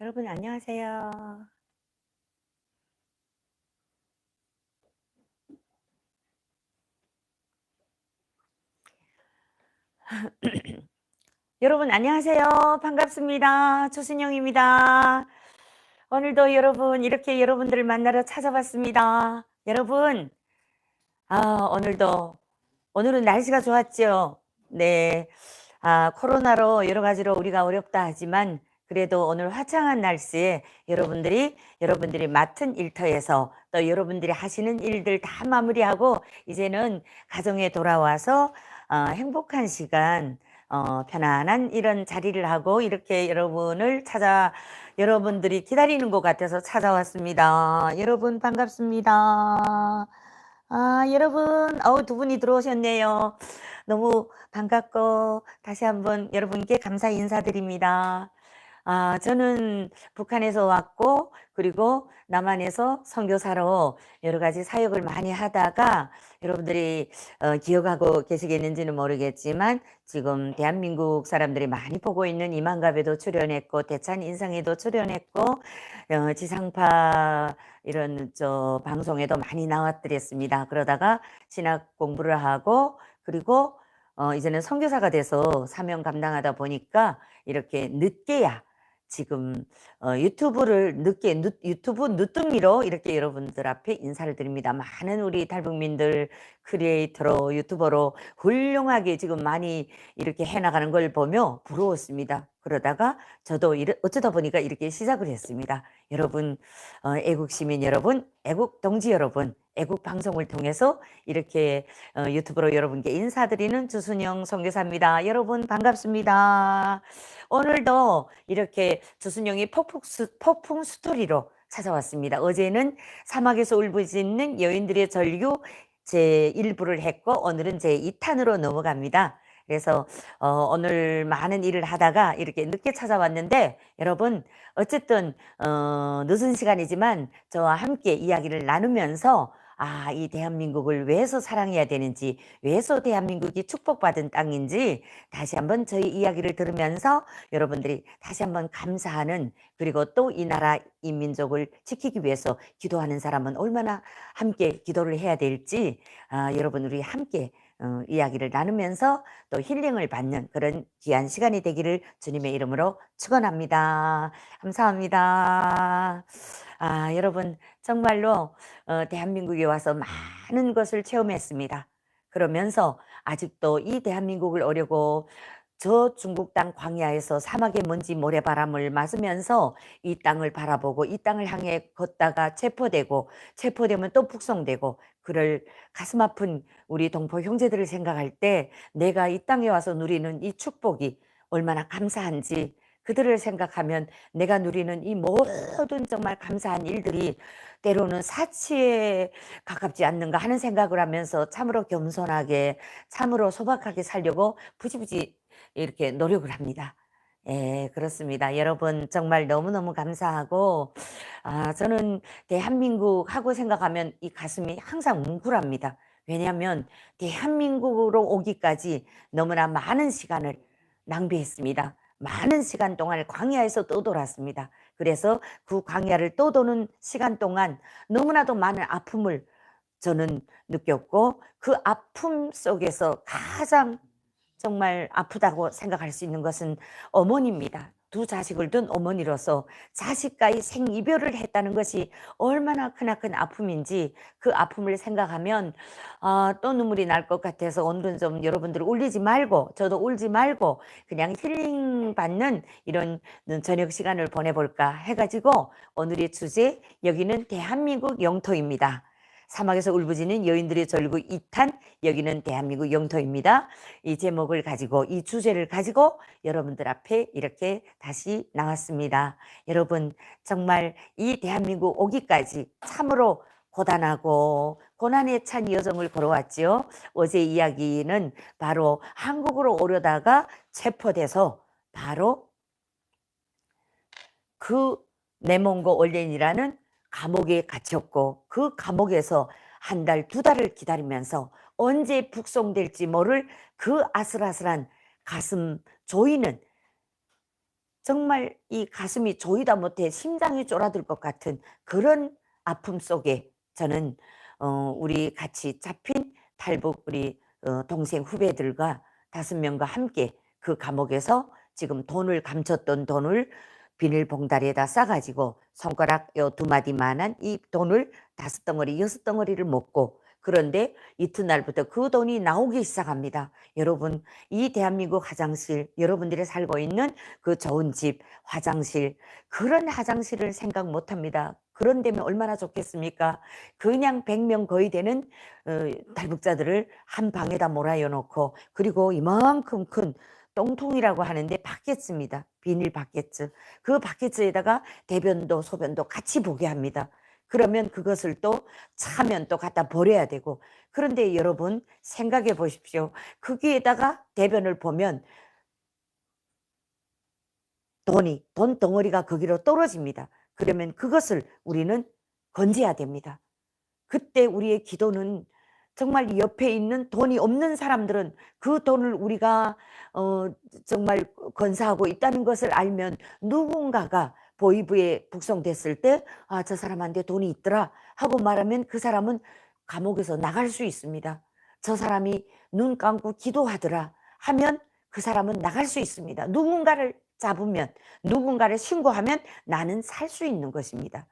여러분 안녕하세요. 여러분 안녕하세요. 반갑습니다. 조순영입니다. 오늘도 여러분 이렇게 여러분들을 만나러 찾아봤습니다. 여러분, 오늘도 오늘은 날씨가 좋았죠. 네. 코로나로 여러 가지로 우리가 어렵다 하지만 그래도 오늘 화창한 날씨에 여러분들이 맡은 일터에서 또 여러분들이 하시는 일들 다 마무리하고 이제는 가정에 돌아와서 행복한 시간, 편안한 이런 자리를 하고 이렇게 여러분들이 기다리는 것 같아서 찾아왔습니다. 여러분 반갑습니다. 여러분, 두 분이 들어오셨네요. 너무 반갑고 다시 한번 여러분께 감사 인사드립니다. 저는 북한에서 왔고 그리고 남한에서 선교사로 여러 가지 사역을 많이 하다가 여러분들이 기억하고 계시겠는지는 모르겠지만 지금 대한민국 사람들이 많이 보고 있는 이만갑에도 출연했고 대찬 인상에도 출연했고 지상파 이런 방송에도 많이 나왔더랬습니다. 그러다가 신학 공부를 하고 그리고 이제는 선교사가 돼서 사명 감당하다 보니까 이렇게 늦게야 지금 유튜브 늦둥이로 이렇게 여러분들 앞에 인사를 드립니다. 많은 우리 탈북민들 크리에이터로 유튜버로 훌륭하게 지금 많이 이렇게 해나가는 걸 보며 부러웠습니다. 그러다가 저도 어쩌다 보니까 이렇게 시작을 했습니다. 여러분, 애국 시민 여러분, 애국 동지 여러분, 애국 방송을 통해서 이렇게 유튜브로 여러분께 인사드리는 주순영 선교사입니다. 여러분 반갑습니다. 오늘도 이렇게 주순영이 폭풍 스토리로 찾아왔습니다. 어제는 사막에서 울부짖는 여인들의 절규 제1부를 했고 오늘은 제2탄으로 넘어갑니다. 그래서 오늘 많은 일을 하다가 이렇게 늦게 찾아왔는데 여러분 어쨌든 늦은 시간이지만 저와 함께 이야기를 나누면서 이 대한민국을 왜서 사랑해야 되는지, 왜서 대한민국이 축복받은 땅인지 다시 한번 저희 이야기를 들으면서 여러분들이 다시 한번 감사하는 그리고 또 이 나라 이 민족을 지키기 위해서 기도하는 사람은 얼마나 함께 기도를 해야 될지 여러분 우리 함께 이야기를 나누면서 또 힐링을 받는 그런 귀한 시간이 되기를 주님의 이름으로 축원합니다. 감사합니다. 여러분 정말로 대한민국에 와서 많은 것을 체험했습니다. 그러면서 아직도 이 대한민국을 오려고 저 중국 땅 광야에서 사막의 먼지 모래바람을 맞으면서 이 땅을 바라보고 이 땅을 향해 걷다가 체포되면 또 북송되고 그럴 가슴 아픈 우리 동포 형제들을 생각할 때 내가 이 땅에 와서 누리는 이 축복이 얼마나 감사한지 그들을 생각하면 내가 누리는 이 모든 정말 감사한 일들이 때로는 사치에 가깝지 않는가 하는 생각을 하면서 참으로 겸손하게 참으로 소박하게 살려고 부지부지 이렇게 노력을 합니다. 예, 그렇습니다. 여러분 정말 너무너무 감사하고 저는 대한민국 하고 생각하면 이 가슴이 항상 뭉클합니다. 왜냐하면 대한민국으로 오기까지 너무나 많은 시간을 낭비했습니다. 많은 시간 동안 광야에서 떠돌았습니다. 그래서 그 광야를 떠도는 시간 동안 너무나도 많은 아픔을 저는 느꼈고 그 아픔 속에서 가장 정말 아프다고 생각할 수 있는 것은 어머니입니다. 두 자식을 둔 어머니로서 자식과의 생이별을 했다는 것이 얼마나 크나큰 아픔인지 그 아픔을 생각하면 또 눈물이 날 것 같아서 오늘은 좀 여러분들 울리지 말고 저도 울지 말고 그냥 힐링 받는 이런 저녁 시간을 보내볼까 해가지고 오늘의 주제 여기는 대한민국 영토입니다. 사막에서 울부짖는 여인들의 절구 2탄 여기는 대한민국 영토입니다. 이 제목을 가지고 이 주제를 가지고 여러분들 앞에 이렇게 다시 나왔습니다. 여러분 정말 이 대한민국 오기까지 참으로 고단하고 고난에 찬 여정을 걸어왔지요. 어제 이야기는 바로 한국으로 오려다가 체포돼서 바로 그 네몽고 올렌이라는 감옥에 갇혔고 그 감옥에서 한 달, 두 달을 기다리면서 언제 북송될지 모를 그 아슬아슬한 가슴 조이는 정말 이 가슴이 조이다 못해 심장이 쪼라들 것 같은 그런 아픔 속에 저는 우리 같이 잡힌 탈북 우리 동생 후배들과 5명과 함께 그 감옥에서 지금 돈을 감췄던 돈을 비닐봉다리에다 싸 가지고 손가락 요 2마디만한 이 돈을 5덩어리 6덩어리를 먹고, 그런데 이튿날부터 그 돈이 나오기 시작합니다. 여러분, 이 대한민국 화장실, 여러분들이 살고 있는 그 좋은 집 화장실, 그런 화장실을 생각 못 합니다. 그런 데면 얼마나 좋겠습니까? 그냥 100명 거의 되는 탈북자들을 한 방에다 몰아여 놓고, 그리고 이만큼 큰 똥통이라고 하는데 바켓입니다. 비닐 바켓. 그 바켓에다가 대변도 소변도 같이 보게 합니다. 그러면 그것을 또 차면 또 갖다 버려야 되고. 그런데 여러분 생각해 보십시오. 거기에다가 대변을 보면 돈 덩어리가 거기로 떨어집니다. 그러면 그것을 우리는 건져야 됩니다. 그때 우리의 기도는, 정말 옆에 있는 돈이 없는 사람들은 그 돈을 우리가 정말 건사하고 있다는 것을 알면, 누군가가 보이부에 북송됐을 때 '아, 저 사람한테 돈이 있더라.' 하고 말하면 그 사람은 감옥에서 나갈 수 있습니다. '저 사람이 눈 감고 기도하더라.' 하면 그 사람은 나갈 수 있습니다. 누군가를 잡으면, 누군가를 신고하면 나는 살 수 있는 것입니다.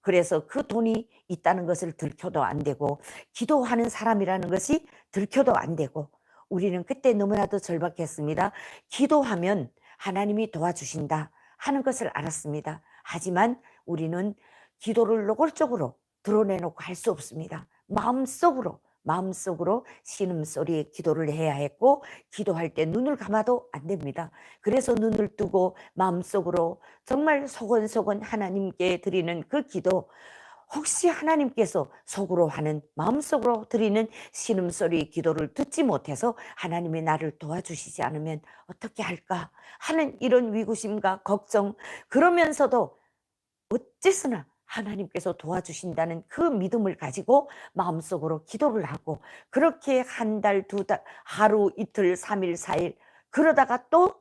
그래서 그 돈이 있다는 것을 들켜도 안 되고, 기도하는 사람이라는 것이 들켜도 안 되고, 우리는 그때 너무나도 절박했습니다. 기도하면 하나님이 도와주신다 하는 것을 알았습니다. 하지만 우리는 기도를 노골적으로 드러내놓고 할 수 없습니다. 마음속으로 신음소리에 기도를 해야 했고, 기도할 때 눈을 감아도 안 됩니다. 그래서 눈을 뜨고 마음속으로 정말 소곤소곤 하나님께 드리는 그 기도, 혹시 하나님께서 속으로 하는, 마음속으로 드리는 신음소리 기도를 듣지 못해서 하나님이 나를 도와주시지 않으면 어떻게 할까 하는 이런 위구심과 걱정, 그러면서도 어째서나 하나님께서 도와주신다는 그 믿음을 가지고 마음속으로 기도를 하고, 그렇게 한 달, 2달, 하루, 이틀, 3일, 4일 그러다가 또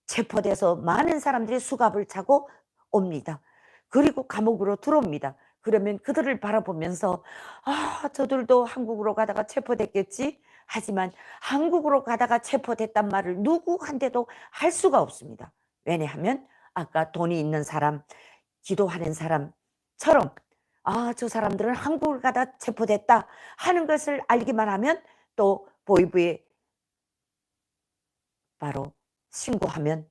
체포돼서 많은 사람들이 수갑을 차고 옵니다. 그리고 감옥으로 들어옵니다. 그러면 그들을 바라보면서 '아, 저들도 한국으로 가다가 체포됐겠지.' 하지만 한국으로 가다가 체포됐단 말을 누구한테도 할 수가 없습니다. 왜냐하면 아까 돈이 있는 사람, 기도하는 사람처럼 '아, 저 사람들은 한국을 가다 체포됐다.' 하는 것을 알기만 하면 또 보이부에 바로 신고하면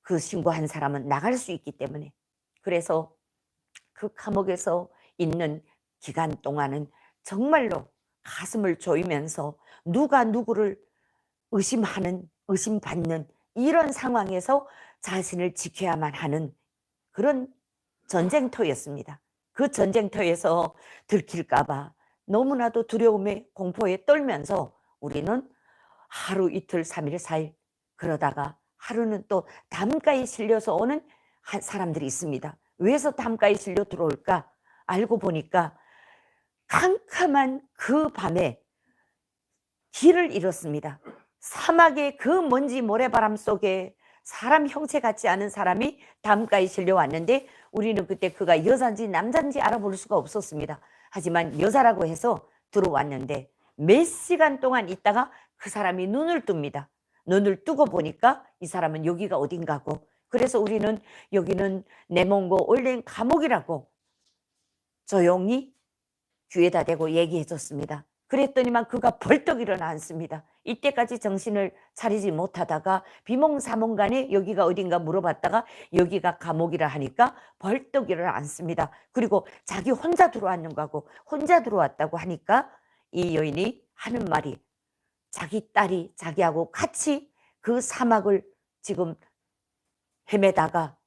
그 신고한 사람은 나갈 수 있기 때문에. 그래서 그 감옥에서 있는 기간 동안은 정말로 가슴을 조이면서 누가 누구를 의심받는 이런 상황에서 자신을 지켜야만 하는 그런 전쟁터였습니다. 그 전쟁터에서 들킬까 봐 너무나도 두려움에 공포에 떨면서 우리는 하루 이틀 3일 4일 그러다가 하루는 또 담가에 실려서 오는 사람들이 있습니다. 왜서 담가에 실려 들어올까 알고 보니까 캄캄한 그 밤에 길을 잃었습니다. 사막의 그 먼지 모래바람 속에 사람 형체 같지 않은 사람이 담가에 실려왔는데, 우리는 그때 그가 여자인지 남자인지 알아볼 수가 없었습니다. 하지만 여자라고 해서 들어왔는데 몇 시간 동안 있다가 그 사람이 눈을 뜹니다. 눈을 뜨고 보니까 이 사람은 여기가 어딘가고, 그래서 우리는 여기는 내몽고 올랭 감옥이라고 조용히 귀에다 대고 얘기해 줬습니다. 그랬더니만 그가 벌떡 일어나 앉습니다. 이때까지 정신을 차리지 못하다가 비몽사몽간에 여기가 어딘가 물어봤다가 여기가 감옥이라 하니까 벌떡 일어나 앉습니다. 그리고 자기 혼자 들어왔는 거고, 혼자 들어왔다고 하니까 이 여인이 하는 말이, 자기 딸이 자기하고 같이 그 사막을 지금 헤매다가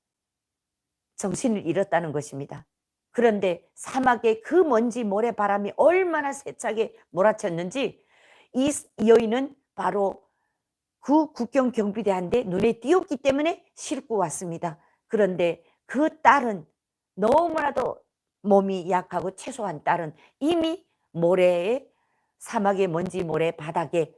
정신을 잃었다는 것입니다. 그런데 사막의 그 먼지 모래바람이 얼마나 세차게 몰아쳤는지 이 여인은 바로 그 국경 경비대한테 눈에 띄었기 때문에 싣고 왔습니다. 그런데 그 딸은 너무나도 몸이 약하고 최소한 딸은 이미 모래에, 사막의 먼지 모래 바닥에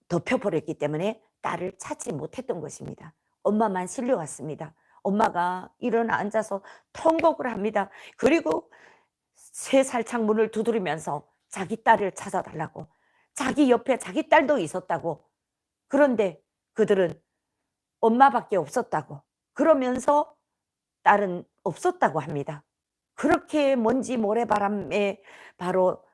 덮여버렸기 때문에 딸을 찾지 못했던 것입니다. 엄마만 실려왔습니다. 엄마가 일어나 앉아서 통곡을 합니다. 그리고 쇠살 창문을 두드리면서 자기 딸을 찾아달라고, 자기 옆에 자기 딸도 있었다고, 그런데 그들은 엄마밖에 없었다고, 그러면서 딸은 없었다고 합니다. 그렇게 먼지 모래바람에 바로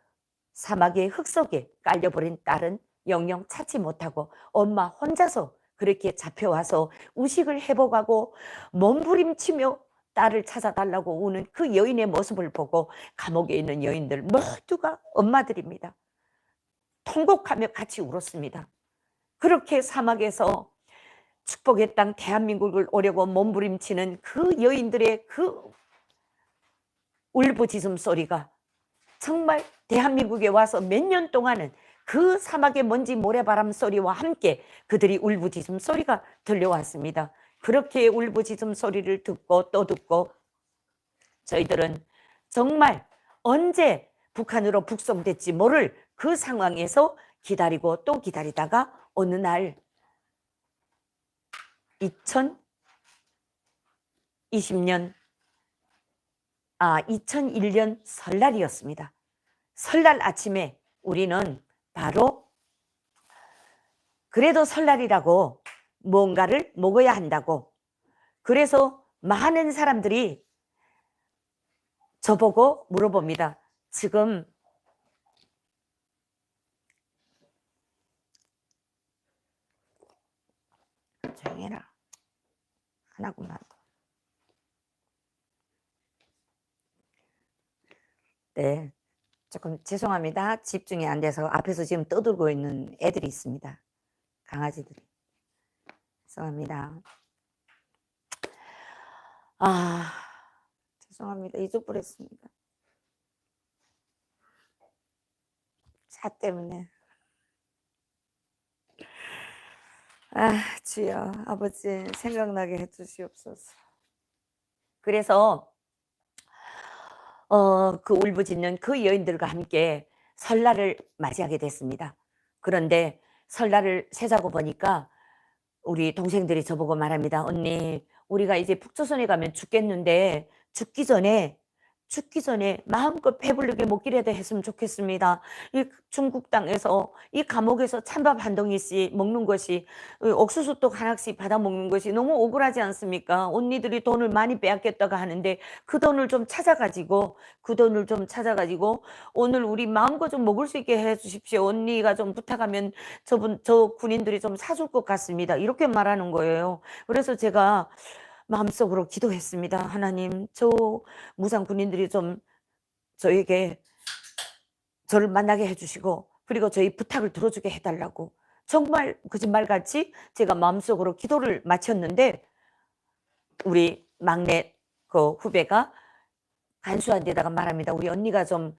사막의 흙 속에 깔려버린 딸은 영영 찾지 못하고 엄마 혼자서 그렇게 잡혀와서 의식을 회복하고 몸부림치며 딸을 찾아달라고 우는 그 여인의 모습을 보고 감옥에 있는 여인들 모두가 엄마들입니다. 통곡하며 같이 울었습니다. 그렇게 사막에서 축복의 땅 대한민국을 오려고 몸부림치는 그 여인들의 그 울부짖음 소리가 정말 대한민국에 와서 몇 년 동안은 그 사막의 먼지 모래바람 소리와 함께 그들이 울부짖음 소리가 들려왔습니다. 그렇게 울부짖음 소리를 듣고 또 듣고 저희들은 정말 언제 북한으로 북송될지 모를 그 상황에서 기다리고 또 기다리다가 어느 날 2001년 설날이었습니다. 설날 아침에 우리는 바로 그래도 설날이라고 뭔가를 먹어야 한다고, 그래서 많은 사람들이 저보고 물어봅니다. 지금 조용히 해라. 하나구만. 네, 조금 죄송합니다. 집중이 안 돼서 앞에서 지금 떠들고 있는 애들이 있습니다. 강아지들이. 죄송합니다. 죄송합니다. 잊어버렸습니다. 차 때문에. 주여 아버지 생각나게 해주시옵소서. 그래서 그 울부짖는 그 여인들과 함께 설날을 맞이하게 됐습니다. 그런데 설날을 세자고 보니까 우리 동생들이 저보고 말합니다. 언니, 우리가 이제 북조선에 가면 죽겠는데 죽기 전에 마음껏 배부르게 먹기라도 했으면 좋겠습니다. 이 중국 땅에서 이 감옥에서 찬밥 한 덩이씩 먹는 것이, 옥수수떡 하나씩 받아 먹는 것이 너무 억울하지 않습니까? 언니들이 돈을 많이 빼앗겼다가 하는데 그 돈을 좀 찾아가지고 오늘 우리 마음껏 좀 먹을 수 있게 해 주십시오. 언니가 좀 부탁하면 저 군인들이 좀 사줄 것 같습니다. 이렇게 말하는 거예요. 그래서 제가 마음속으로 기도했습니다. 하나님, 저 무상 군인들이 좀 저에게 저를 만나게 해주시고 그리고 저희 부탁을 들어주게 해달라고, 정말 거짓말같이 제가 마음속으로 기도를 마쳤는데 우리 막내 그 후배가 간수한 데다가 말합니다. 우리 언니가 좀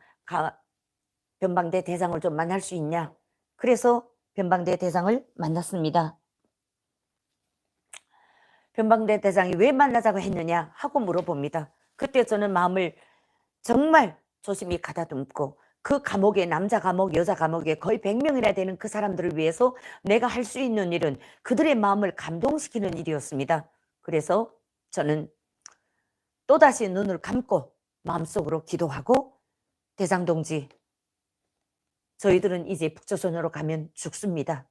변방대 대장을 좀 만날 수 있냐. 그래서 변방대 대장을 만났습니다. 변방대 대장이 왜 만나자고 했느냐 하고 물어봅니다. 그때 저는 마음을 정말 조심히 가다듬고 그 감옥에, 남자 감옥, 여자 감옥에 거의 100명이나 되는 그 사람들을 위해서 내가 할 수 있는 일은 그들의 마음을 감동시키는 일이었습니다. 그래서 저는 또다시 눈을 감고 마음속으로 기도하고, 대장 동지, 저희들은 이제 북조선으로 가면 죽습니다.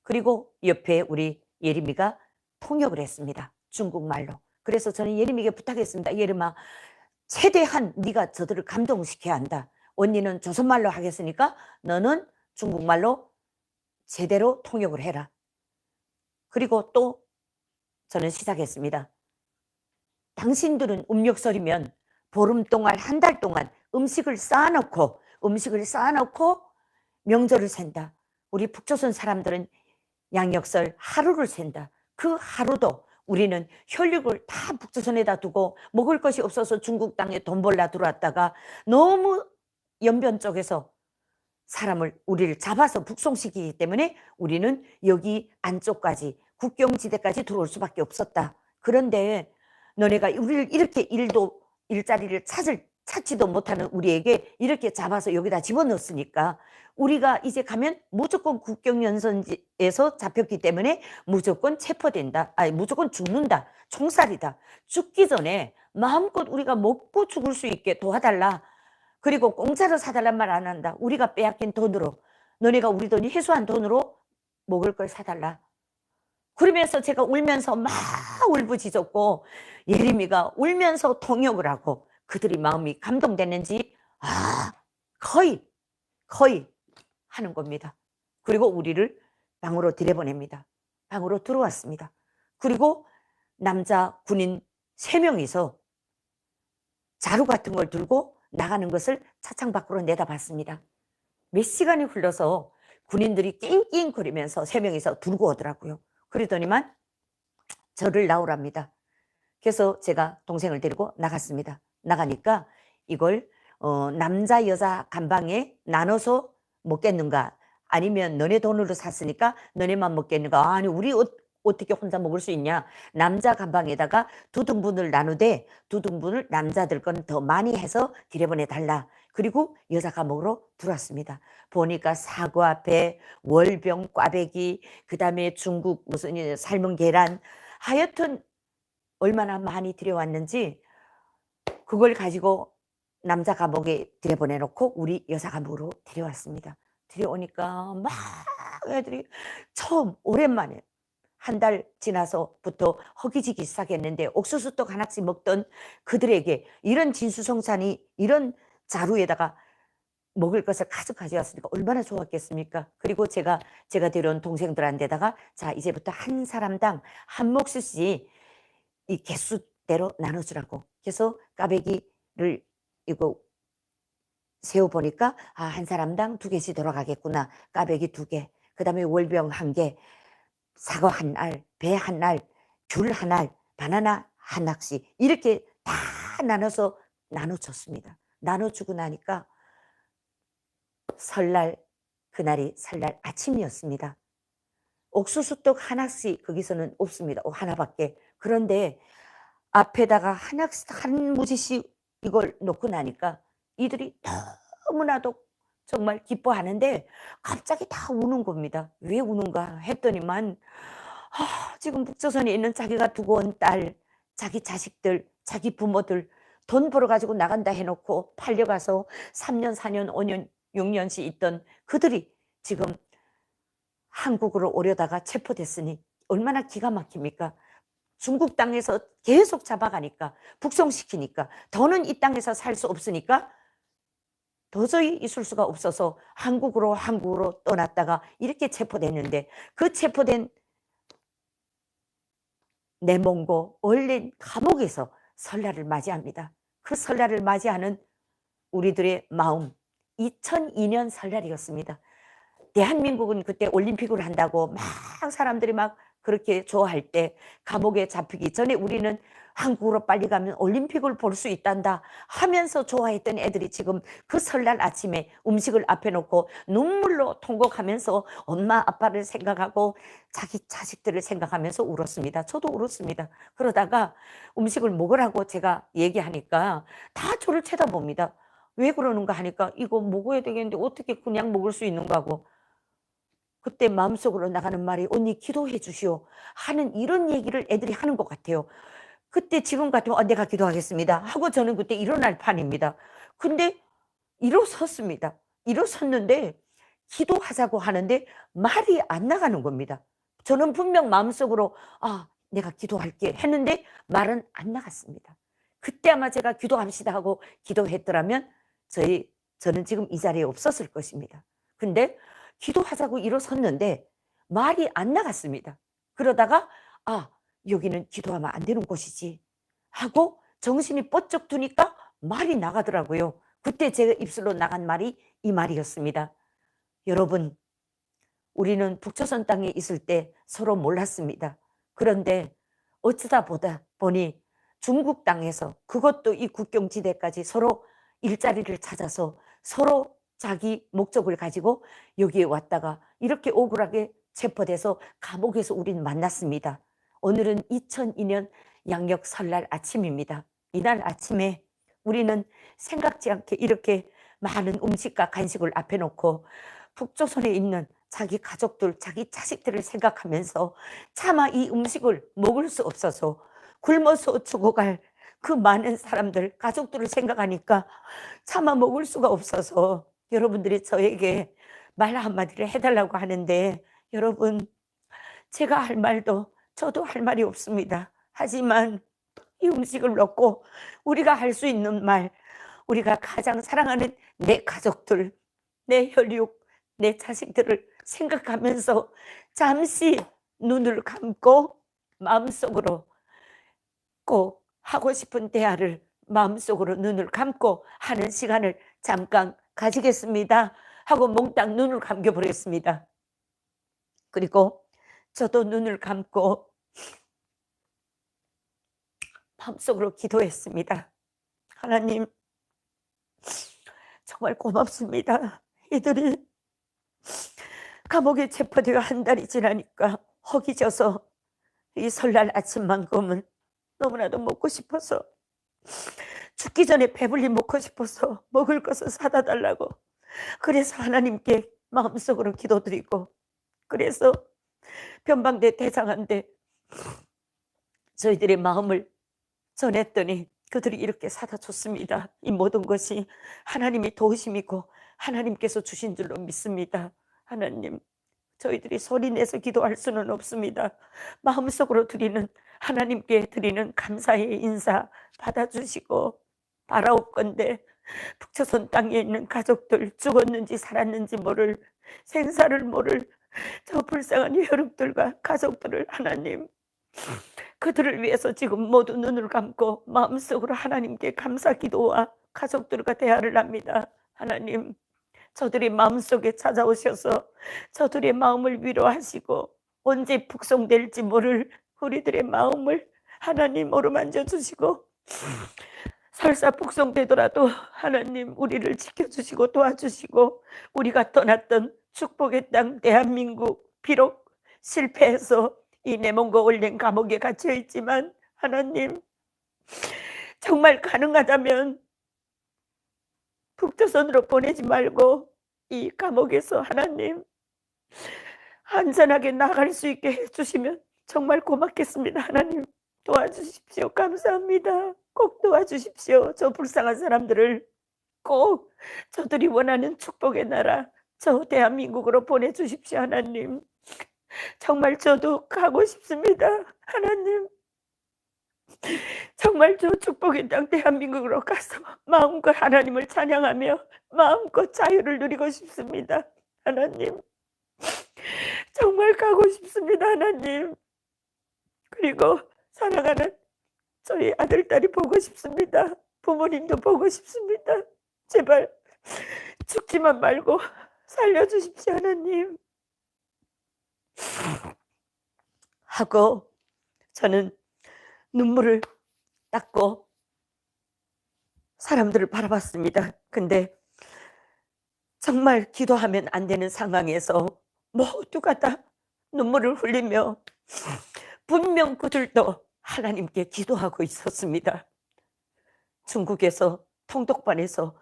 그리고 옆에 우리 예림이가 통역을 했습니다. 중국말로. 그래서 저는 예림이에게 부탁했습니다. 예림아, 최대한 네가 저들을 감동시켜야 한다. 언니는 조선말로 하겠으니까 너는 중국말로 제대로 통역을 해라. 그리고 또 저는 시작했습니다. 당신들은 음력설이면 보름 동안, 한 달 동안 음식을 쌓아놓고 명절을 샌다. 우리 북조선 사람들은 양력설 하루를 샌다. 그 하루도 우리는 혈육을 다 북조선에다 두고 먹을 것이 없어서 중국 땅에 돈 벌러 들어왔다가 너무 연변 쪽에서 우리를 잡아서 북송시키기 때문에 우리는 여기 안쪽까지, 국경지대까지 들어올 수밖에 없었다. 그런데 너네가 우리를 이렇게 일자리를 찾지도 못하는 우리에게 이렇게 잡아서 여기다 집어넣었으니까 우리가 이제 가면 무조건 국경연선지에서 잡혔기 때문에 무조건 체포된다. 아니 무조건 죽는다. 총살이다. 죽기 전에 마음껏 우리가 먹고 죽을 수 있게 도와달라. 그리고 공짜로 사달란 말 안 한다. 우리가 빼앗긴 돈으로 너네가 우리 돈이 회수한 돈으로 먹을 걸 사달라. 그러면서 제가 울면서 막 울부짖었고 예림이가 울면서 통역을 하고 그들이 마음이 감동됐는지 거의 하는 겁니다. 그리고 우리를 방으로 들여보냅니다. 방으로 들어왔습니다. 그리고 남자 군인 3명이서 자루 같은 걸 들고 나가는 것을 차창 밖으로 내다봤습니다. 몇 시간이 흘러서 군인들이 낑낑거리면서 3명이서 들고 오더라고요. 그러더니만 저를 나오랍니다. 그래서 제가 동생을 데리고 나갔습니다. 나가니까 이걸 남자 여자 간방에 나눠서 먹겠는가 아니면 너네 돈으로 샀으니까 너네만 먹겠는가. 아니 우리 어떻게 혼자 먹을 수 있냐. 남자 간방에다가 2등분을 나누되 2등분을 남자들 건 더 많이 해서 들여보내달라. 그리고 여자 간방으로 들어왔습니다. 보니까 사과, 배, 월병, 꽈배기, 그 다음에 중국 무슨 삶은 계란, 하여튼 얼마나 많이 들여왔는지 그걸 가지고 남자 감옥에 들여보내놓고 우리 여자 감옥으로 데려왔습니다. 데려오니까 막 애들이 처음 오랜만에 한 달 지나서부터 허기지기 시작했는데 옥수수떡 하나씩 먹던 그들에게 이런 진수성찬이 이런 자루에다가 먹을 것을 가득 가져왔으니까 얼마나 좋았겠습니까? 그리고 제가 데려온 동생들한테다가 자 이제부터 한 사람당 한 몫씩 이 개수대로 나눠주라고. 그래서 까베기를 이거 세어보니까 한 사람당 2개씩 돌아가겠구나. 까베기 2개, 그 다음에 월병 1개, 사과 1알, 배 1알, 귤 1알, 바나나 1알씩 이렇게 다 나눠서 나눠줬습니다. 나눠주고 나니까 설날, 그날이 설날 아침이었습니다. 옥수수떡 하나씩 거기서는 없습니다. 하나밖에. 그런데 앞에다가 하나씩 한 무지씩 이걸 놓고 나니까 이들이 너무나도 정말 기뻐하는데 갑자기 다 우는 겁니다. 왜 우는가 했더니만 지금 북조선에 있는 자기가 두고 온 딸, 자기 자식들, 자기 부모들 돈 벌어가지고 나간다 해놓고 팔려가서 3년, 4년, 5년, 6년씩 있던 그들이 지금 한국으로 오려다가 체포됐으니 얼마나 기가 막힙니까? 중국 땅에서 계속 잡아가니까 북송시키니까 더는 이 땅에서 살 수 없으니까 도저히 있을 수가 없어서 한국으로 떠났다가 이렇게 체포됐는데 그 체포된 내몽고 얼린 감옥에서 설날을 맞이합니다. 그 설날을 맞이하는 우리들의 마음 2002년 설날이었습니다. 대한민국은 그때 올림픽을 한다고 막 사람들이 막 그렇게 좋아할 때 감옥에 잡히기 전에 우리는 한국으로 빨리 가면 올림픽을 볼 수 있단다 하면서 좋아했던 애들이 지금 그 설날 아침에 음식을 앞에 놓고 눈물로 통곡하면서 엄마 아빠를 생각하고 자기 자식들을 생각하면서 울었습니다. 저도 울었습니다. 그러다가 음식을 먹으라고 제가 얘기하니까 다 저를 쳐다봅니다. 왜 그러는가 하니까 이거 먹어야 되겠는데 어떻게 그냥 먹을 수 있는가 하고 그때 마음속으로 나가는 말이 언니 기도해 주시오 하는 이런 얘기를 애들이 하는 것 같아요. 그때 지금 같으면 내가 기도하겠습니다 하고 저는 그때 일어날 판입니다. 근데 일어섰습니다. 일어섰는데 기도하자고 하는데 말이 안 나가는 겁니다. 저는 분명 마음속으로 내가 기도할게 했는데 말은 안 나갔습니다. 그때 아마 제가 기도합시다 하고 기도했더라면 저는 지금 이 자리에 없었을 것입니다. 근데 기도하자고 일어섰는데 말이 안 나갔습니다. 그러다가 여기는 기도하면 안 되는 곳이지 하고 정신이 번쩍 드니까 말이 나가더라고요. 그때 제 입술로 나간 말이 이 말이었습니다. 여러분, 우리는 북조선 땅에 있을 때 서로 몰랐습니다. 그런데 어쩌다 보니 중국 땅에서 그것도 이 국경지대까지 서로 일자리를 찾아서 서로 자기 목적을 가지고 여기에 왔다가 이렇게 억울하게 체포돼서 감옥에서 우린 만났습니다. 오늘은 2002년 양력 설날 아침입니다. 이날 아침에 우리는 생각지 않게 이렇게 많은 음식과 간식을 앞에 놓고 북조선에 있는 자기 가족들, 자기 자식들을 생각하면서 차마 이 음식을 먹을 수 없어서 굶어서 죽어갈 그 많은 사람들, 가족들을 생각하니까 차마 먹을 수가 없어서 여러분들이 저에게 말 한마디를 해달라고 하는데, 여러분, 제가 할 말도 저도 할 말이 없습니다. 하지만 이 음식을 넣고 우리가 할 수 있는 말, 우리가 가장 사랑하는 내 가족들, 내 혈육, 내 자식들을 생각하면서 잠시 눈을 감고 마음속으로 꼭 하고 싶은 대화를 마음속으로 눈을 감고 하는 시간을 잠깐 가지겠습니다 하고 몽땅 눈을 감겨버렸습니다. 그리고 저도 눈을 감고 마음속으로 기도했습니다. 하나님, 정말 고맙습니다. 이들이 감옥에 체포되어 한 달이 지나니까 허기져서 이 설날 아침만큼은 너무나도 먹고 싶어서, 죽기 전에 배불리 먹고 싶어서 먹을 것을 사다 달라고, 그래서 하나님께 마음속으로 기도드리고, 그래서 변방대 대장한테 저희들의 마음을 전했더니 그들이 이렇게 사다 줬습니다. 이 모든 것이 하나님의 도우심이고 하나님께서 주신 줄로 믿습니다. 하나님, 저희들이 소리내서 기도할 수는 없습니다. 마음속으로 드리는, 하나님께 드리는 감사의 인사 받아주시고 바라옵건대, 북조선 땅에 있는 가족들, 죽었는지 살았는지 모를, 생사를 모를 저 불쌍한 혈육들과 가족들을 하나님, 그들을 위해서 지금 모두 눈을 감고 마음속으로 하나님께 감사 기도와 가족들과 대화를 합니다. 하나님, 저들의 마음속에 찾아오셔서 저들의 마음을 위로하시고 언제 북송될지 모를 우리들의 마음을 하나님 어루만져 주시고, 설사 북송되더라도 하나님 우리를 지켜주시고 도와주시고, 우리가 떠났던 축복의 땅 대한민국, 비록 실패해서 이 내몽고 올린 감옥에 갇혀 있지만 하나님, 정말 가능하다면 북조선으로 보내지 말고 이 감옥에서 하나님 안전하게 나갈 수 있게 해주시면 정말 고맙겠습니다. 하나님, 도와주십시오. 감사합니다. 꼭 도와주십시오. 저 불쌍한 사람들을 꼭 저들이 원하는 축복의 나라, 저 대한민국으로 보내주십시오. 하나님, 정말 저도 가고 싶습니다. 하나님, 정말 저 축복의 땅 대한민국으로 가서 마음껏 하나님을 찬양하며 마음껏 자유를 누리고 싶습니다. 하나님, 정말 가고 싶습니다. 하나님, 그리고 사랑하는 저희 아들, 딸이 보고 싶습니다. 부모님도 보고 싶습니다. 제발 죽지만 말고 살려주십시오. 하나님 하고 저는 눈물을 닦고 사람들을 바라봤습니다. 근데 정말 기도하면 안 되는 상황에서 모두가 다 눈물을 흘리며 분명 그들도 하나님께 기도하고 있었습니다. 중국에서 통독반에서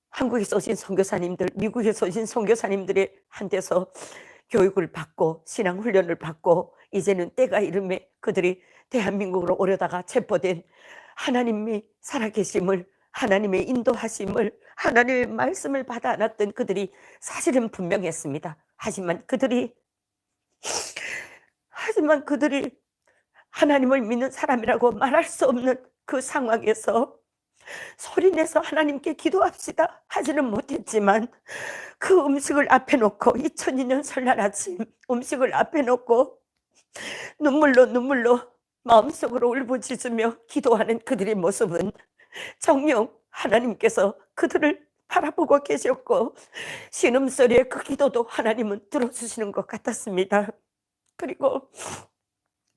한국에서 오신 선교사님들, 미국에서 오신 선교사님들의 한테서 교육을 받고 신앙훈련을 받고 이제는 때가 이름에 그들이 대한민국으로 오려다가 체포된, 하나님이 살아계심을, 하나님의 인도하심을, 하나님의 말씀을 받아 안았던 그들이 사실은 분명했습니다. 하지만 그들이 하나님을 믿는 사람이라고 말할 수 없는 그 상황에서 소리내서 하나님께 기도합시다 하지는 못했지만, 그 음식을 앞에 놓고 2002년 설날 아침 음식을 앞에 놓고 눈물로 마음속으로 울부짖으며 기도하는 그들의 모습은 정녕 하나님께서 그들을 바라보고 계셨고, 신음소리의 그 기도도 하나님은 들어주시는 것 같았습니다. 그리고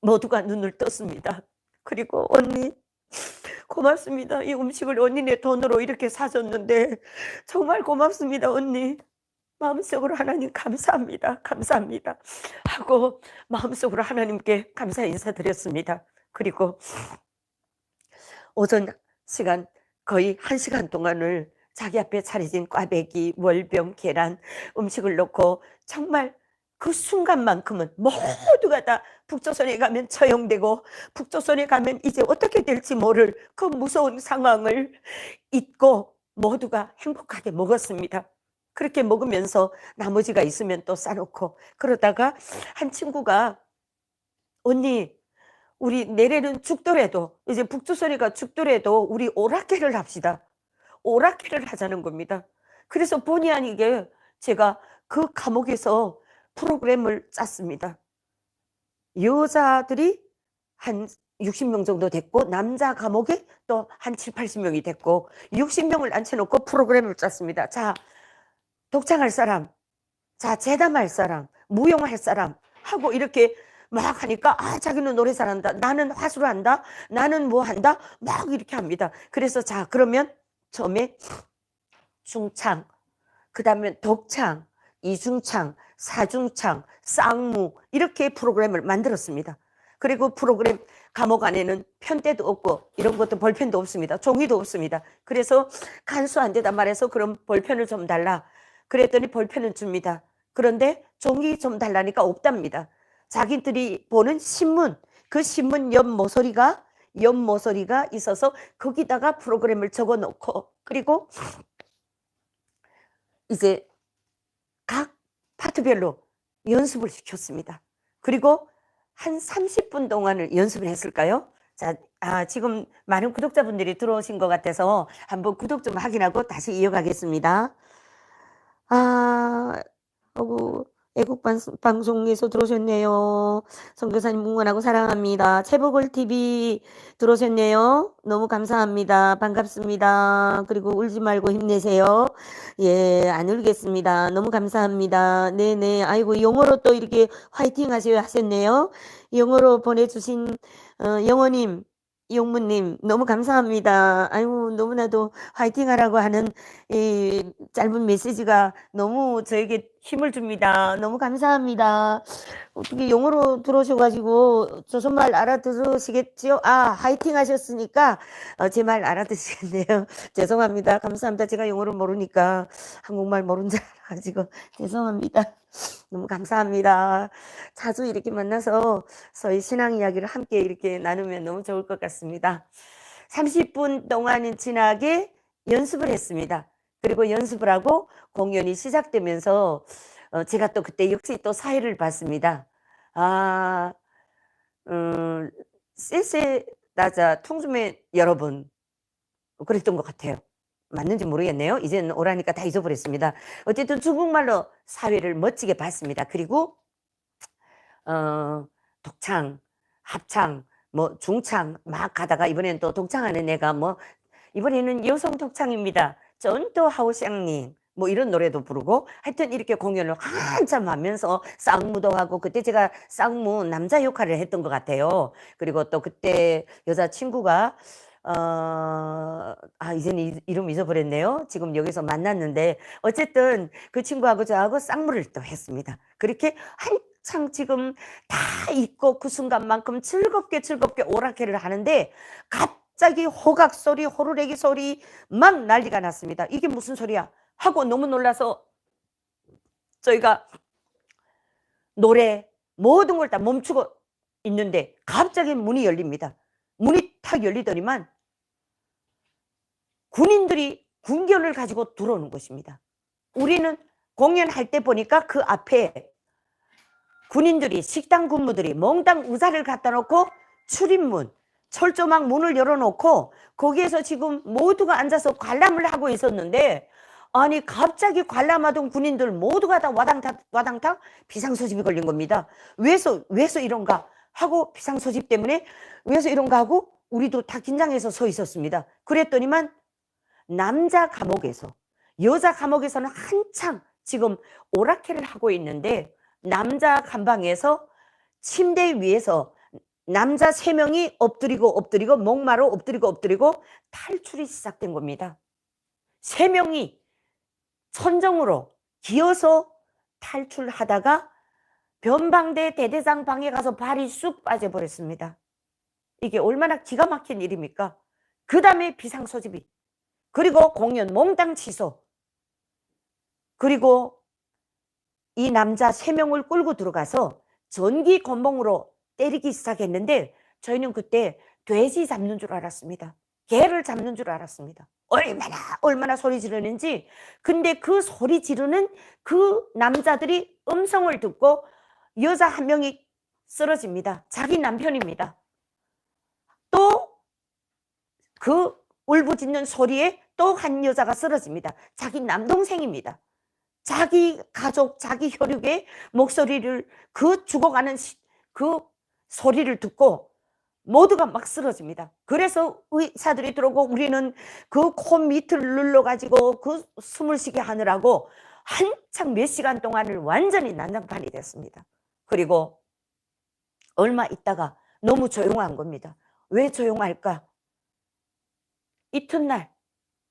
모두가 눈을 떴습니다. 그리고 언니 고맙습니다. 이 음식을 언니네 돈으로 이렇게 사줬는데 정말 고맙습니다. 언니, 마음속으로 하나님 감사합니다. 감사합니다 하고 마음속으로 하나님께 감사 인사드렸습니다. 그리고 오전 시간 거의 1시간 동안을 자기 앞에 차려진 꽈배기, 월병, 계란 음식을 놓고 정말 그 순간만큼은 모두가 다 북조선에 가면 처형되고 북조선에 가면 이제 어떻게 될지 모를 그 무서운 상황을 잊고 모두가 행복하게 먹었습니다. 그렇게 먹으면서 나머지가 있으면 또 싸놓고 그러다가 한 친구가 "언니 우리 내래는 죽더라도 이제 북조선에가 죽더라도 우리 오락회를 합시다." 오락회를 하자는 겁니다. 그래서 본의 아니게 제가 그 감옥에서 프로그램을 짰습니다. 여자들이 한 60명 정도 됐고 남자 감옥에 또 한 70-80명이 됐고 60명을 앉혀 놓고 프로그램을 짰습니다. 자, 독창할 사람, 자 재담할 사람, 무용할 사람 하고 이렇게 막 하니까 아 자기는 노래 잘한다. 나는 화술을 한다. 나는 뭐 한다. 막 이렇게 합니다. 그래서 자 그러면 처음에 중창, 그다음에 독창, 이중창, 사중창, 쌍무 이렇게 프로그램을 만들었습니다. 그리고 프로그램 감옥 안에는 편대도 없고 이런 것도 볼펜도 없습니다. 종이도 없습니다. 그래서 간수 안 되단 말해서 그럼 볼펜을 좀 달라. 그랬더니 볼펜을 줍니다. 그런데 종이 좀 달라니까 없답니다. 자기들이 보는 신문, 그 신문 옆 모서리가 있어서 거기다가 프로그램을 적어 놓고 그리고 이제 각 파트별로 연습을 시켰습니다. 그리고 한 30분 동안을 연습을 했을까요? 자, 지금 많은 구독자분들이 들어오신 것 같아서 한번 구독 좀 확인하고 다시 이어가겠습니다. 어구, 애국 방송에서 들어오셨네요. 선교사님 응원하고 사랑합니다. 채보글 TV 들어오셨네요. 너무 감사합니다. 반갑습니다. 그리고 울지 말고 힘내세요. 예, 안 울겠습니다. 너무 감사합니다. 네네. 아이고, 영어로 또 이렇게 화이팅 하셨네요. 영어로 보내주신 영어님, 용무님 너무 감사합니다. 아이고 너무나도 화이팅 하라고 하는 이 짧은 메시지가 너무 저에게 힘을 줍니다. 너무 감사합니다. 어떻게 영어로 들어오셔 가지고 조선말 알아들으시겠지요? 화이팅 하셨으니까 제 말 알아듣시겠네요. 죄송합니다. 감사합니다. 제가 영어를 모르니까 한국말 모르는 줄 알아 가지고 죄송합니다. 너무 감사합니다. 자주 이렇게 만나서 저희 신앙 이야기를 함께 이렇게 나누면 너무 좋을 것 같습니다. 30분 동안 지나게 연습을 했습니다. 그리고 연습을 하고 공연이 시작되면서 제가 또 그때 역시 또 사회를 봤습니다. 쎄쎄나자 통주매 여러분 그랬던 것 같아요. 맞는지 모르겠네요. 이제는 오라니까 다 잊어버렸습니다. 어쨌든 중국말로 사회를 멋지게 봤습니다. 그리고 독창, 합창, 뭐 중창 막 가다가 이번에는 또 독창하는 애가 뭐 이번에는 여성 독창입니다. 전또 하오샹님 뭐 이런 노래도 부르고 하여튼 이렇게 공연을 한참 하면서 쌍무도 하고 그때 제가 쌍무 남자 역할을 했던 것 같아요. 그리고 또 그때 여자친구가 이제는 이름 잊어버렸네요. 지금 여기서 만났는데 어쨌든 그 친구하고 저하고 쌍무를 또 했습니다. 그렇게 한창 지금 다 잊고 그 순간만큼 즐겁게 오락회를 하는데 갑자기 호각 소리, 호루라기 소리 막 난리가 났습니다. 이게 무슨 소리야? 하고 너무 놀라서 저희가 노래 모든 걸 다 멈추고 있는데 갑자기 문이 열립니다. 문이 탁 열리더니만 군인들이 군견을 가지고 들어오는 것입니다. 우리는 공연할 때 보니까 그 앞에 군인들이 식당 군무들이 몽땅 의자를 갖다 놓고 출입문 철조망 문을 열어놓고 거기에서 지금 모두가 앉아서 관람을 하고 있었는데 아니 갑자기 관람하던 군인들 모두가 다 와당탕 비상소집이 걸린 겁니다. 왜서 이런가 하고 비상소집 때문에 왜서 이런가 하고 우리도 다 긴장해서 서 있었습니다. 그랬더니만 남자 감옥에서 여자 감옥에서는 한창 지금 오락회를 하고 있는데 남자 감방에서 침대 위에서 남자 3명이 엎드리고 목마로 엎드리고 탈출이 시작된 겁니다. 3명이 천정으로 기어서 탈출하다가 변방대 대대장 방에 가서 발이 쑥 빠져버렸습니다. 이게 얼마나 기가 막힌 일입니까? 그 다음에 비상소집이 그리고 공연 몽땅 취소. 그리고 이 남자 3명을 끌고 들어가서 전기 권총으로 때리기 시작했는데 저희는 그때 돼지 잡는 줄 알았습니다. 개를 잡는 줄 알았습니다. 얼마나 소리 지르는지. 근데 그 소리 지르는 그 남자들이 음성을 듣고 여자 1명이 쓰러집니다. 자기 남편입니다. 또 그 울부짖는 소리에 또 한 여자가 쓰러집니다. 자기 남동생입니다. 자기 가족, 자기 혈육의 목소리를, 그 죽어가는 그 소리를 듣고 모두가 막 쓰러집니다. 그래서 의사들이 들어오고 우리는 그 코 밑을 눌러가지고 그 숨을 쉬게 하느라고 한창 몇 시간 동안을 완전히 난장판이 됐습니다. 그리고 얼마 있다가 너무 조용한 겁니다. 왜 조용할까? 이튿날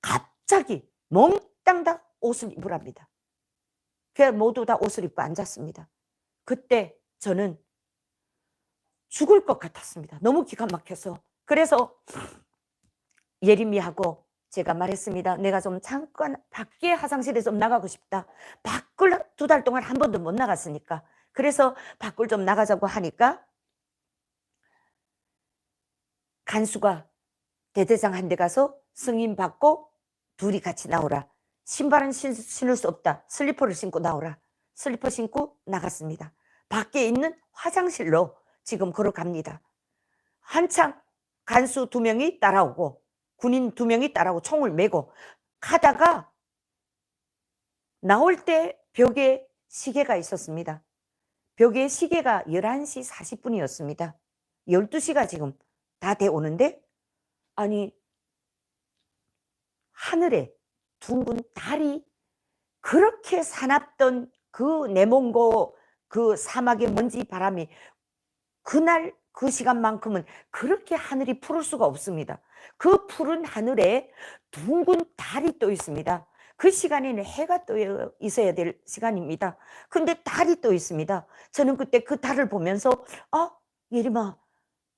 갑자기 몽땅 다 옷을 입으랍니다. 그래서 모두 다 옷을 입고 앉았습니다. 그때 저는 죽을 것 같았습니다. 너무 기가 막혀서. 그래서 예림이하고 제가 말했습니다. 내가 좀 잠깐 밖에 화장실에 좀 나가고 싶다. 밖을 2달 동안 한 번도 못 나갔으니까. 그래서 밖을 좀 나가자고 하니까 간수가 대대장 한 대 가서 승인 받고 둘이 같이 나오라. 신발은 신을 수 없다. 슬리퍼를 신고 나오라. 슬리퍼 신고 나갔습니다. 밖에 있는 화장실로 지금 걸어갑니다. 한창 간수 2명이 따라오고 군인 2명이 따라오고 총을 메고 가다가 나올 때 벽에 시계가 있었습니다. 벽에 시계가 11시 40분이었습니다. 12시가 지금 다 돼 오는데, 아니 하늘에 둥근 달이 그렇게 사납던 그 내몽고 그 사막의 먼지 바람이 그날 그 시간만큼은 그렇게 하늘이 푸를 수가 없습니다. 그 푸른 하늘에 둥근 달이 떠 있습니다. 그 시간에는 해가 떠 있어야 될 시간입니다. 근데 달이 떠 있습니다. 저는 그때 그 달을 보면서 예림아,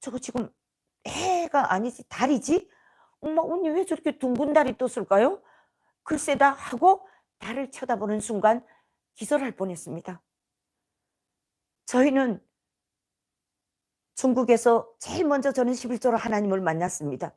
저거 지금 해가 아니지 달이지? 엄마, 언니 왜 저렇게 둥근 달이 떴을까요? 글쎄다 하고 달을 쳐다보는 순간 기절할 뻔했습니다. 저희는 중국에서 제일 먼저 저는 11조로 하나님을 만났습니다.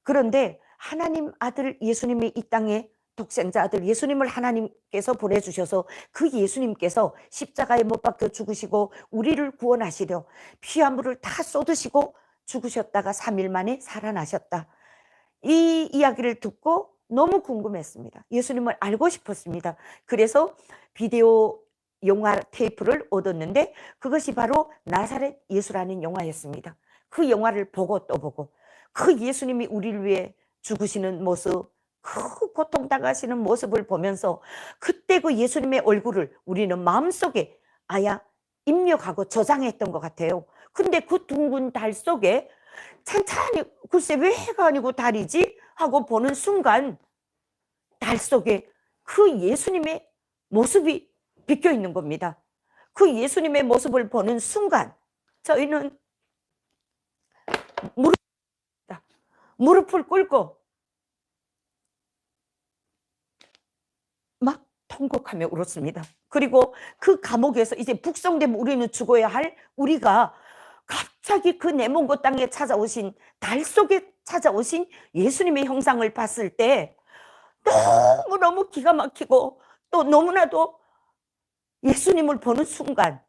그런데 하나님 아들 예수님이 이 땅에 독생자 아들 예수님을 하나님께서 보내주셔서 그 예수님께서 십자가에 못 박혀 죽으시고 우리를 구원하시려 피와 물을 다 쏟으시고 죽으셨다가 3일 만에 살아나셨다. 이 이야기를 듣고 너무 궁금했습니다. 예수님을 알고 싶었습니다. 그래서 비디오 영화 테이프를 얻었는데 그것이 바로 나사렛 예수라는 영화였습니다. 그 영화를 보고 또 보고 그 예수님이 우리를 위해 죽으시는 모습, 그 고통당하시는 모습을 보면서 그때 그 예수님의 얼굴을 우리는 마음속에 아야 입력하고 저장했던 것 같아요. 근데 그 둥근 달 속에 찬찬히 글쎄 왜 해가 아니고 달이지? 하고 보는 순간 달 속에 그 예수님의 모습이 비껴 있는 겁니다. 그 예수님의 모습을 보는 순간 저희는 무릎을 꿇고 막 통곡하며 울었습니다. 그리고 그 감옥에서 이제 북송되면 우리는 죽어야 할 우리가 갑자기 그 내몽고 땅에 찾아오신 달 속에 찾아오신 예수님의 형상을 봤을 때 너무너무 기가 막히고 또 너무나도 예수님을 보는 순간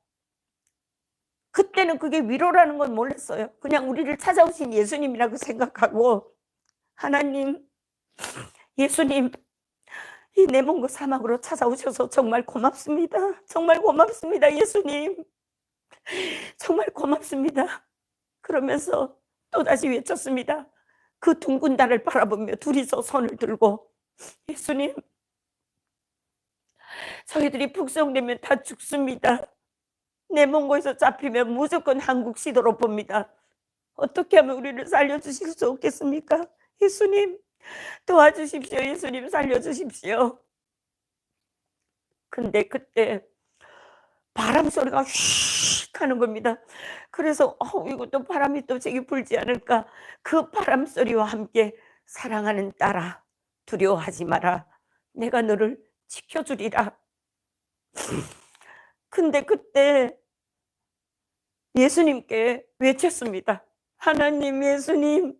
그때는 그게 위로라는 걸 몰랐어요. 그냥 우리를 찾아오신 예수님이라고 생각하고 하나님, 예수님 이 내몽고 사막으로 찾아오셔서 정말 고맙습니다. 정말 고맙습니다. 예수님 정말 고맙습니다. 그러면서 또다시 외쳤습니다. 그 둥근 달을 바라보며 둘이서 손을 들고 예수님 저희들이 북송되면 다 죽습니다. 내몽고에서 잡히면 무조건 한국 시도로 봅니다. 어떻게 하면 우리를 살려주실 수 없겠습니까? 예수님 도와주십시오. 예수님 살려주십시오. 근데 그때 바람 소리가 휙 하는 겁니다. 그래서 이것도 바람이 또 저기 불지 않을까. 그 바람 소리와 함께 사랑하는 딸아 두려워하지 마라. 내가 너를 지켜주리라. 근데 그때 예수님께 외쳤습니다. 하나님, 예수님,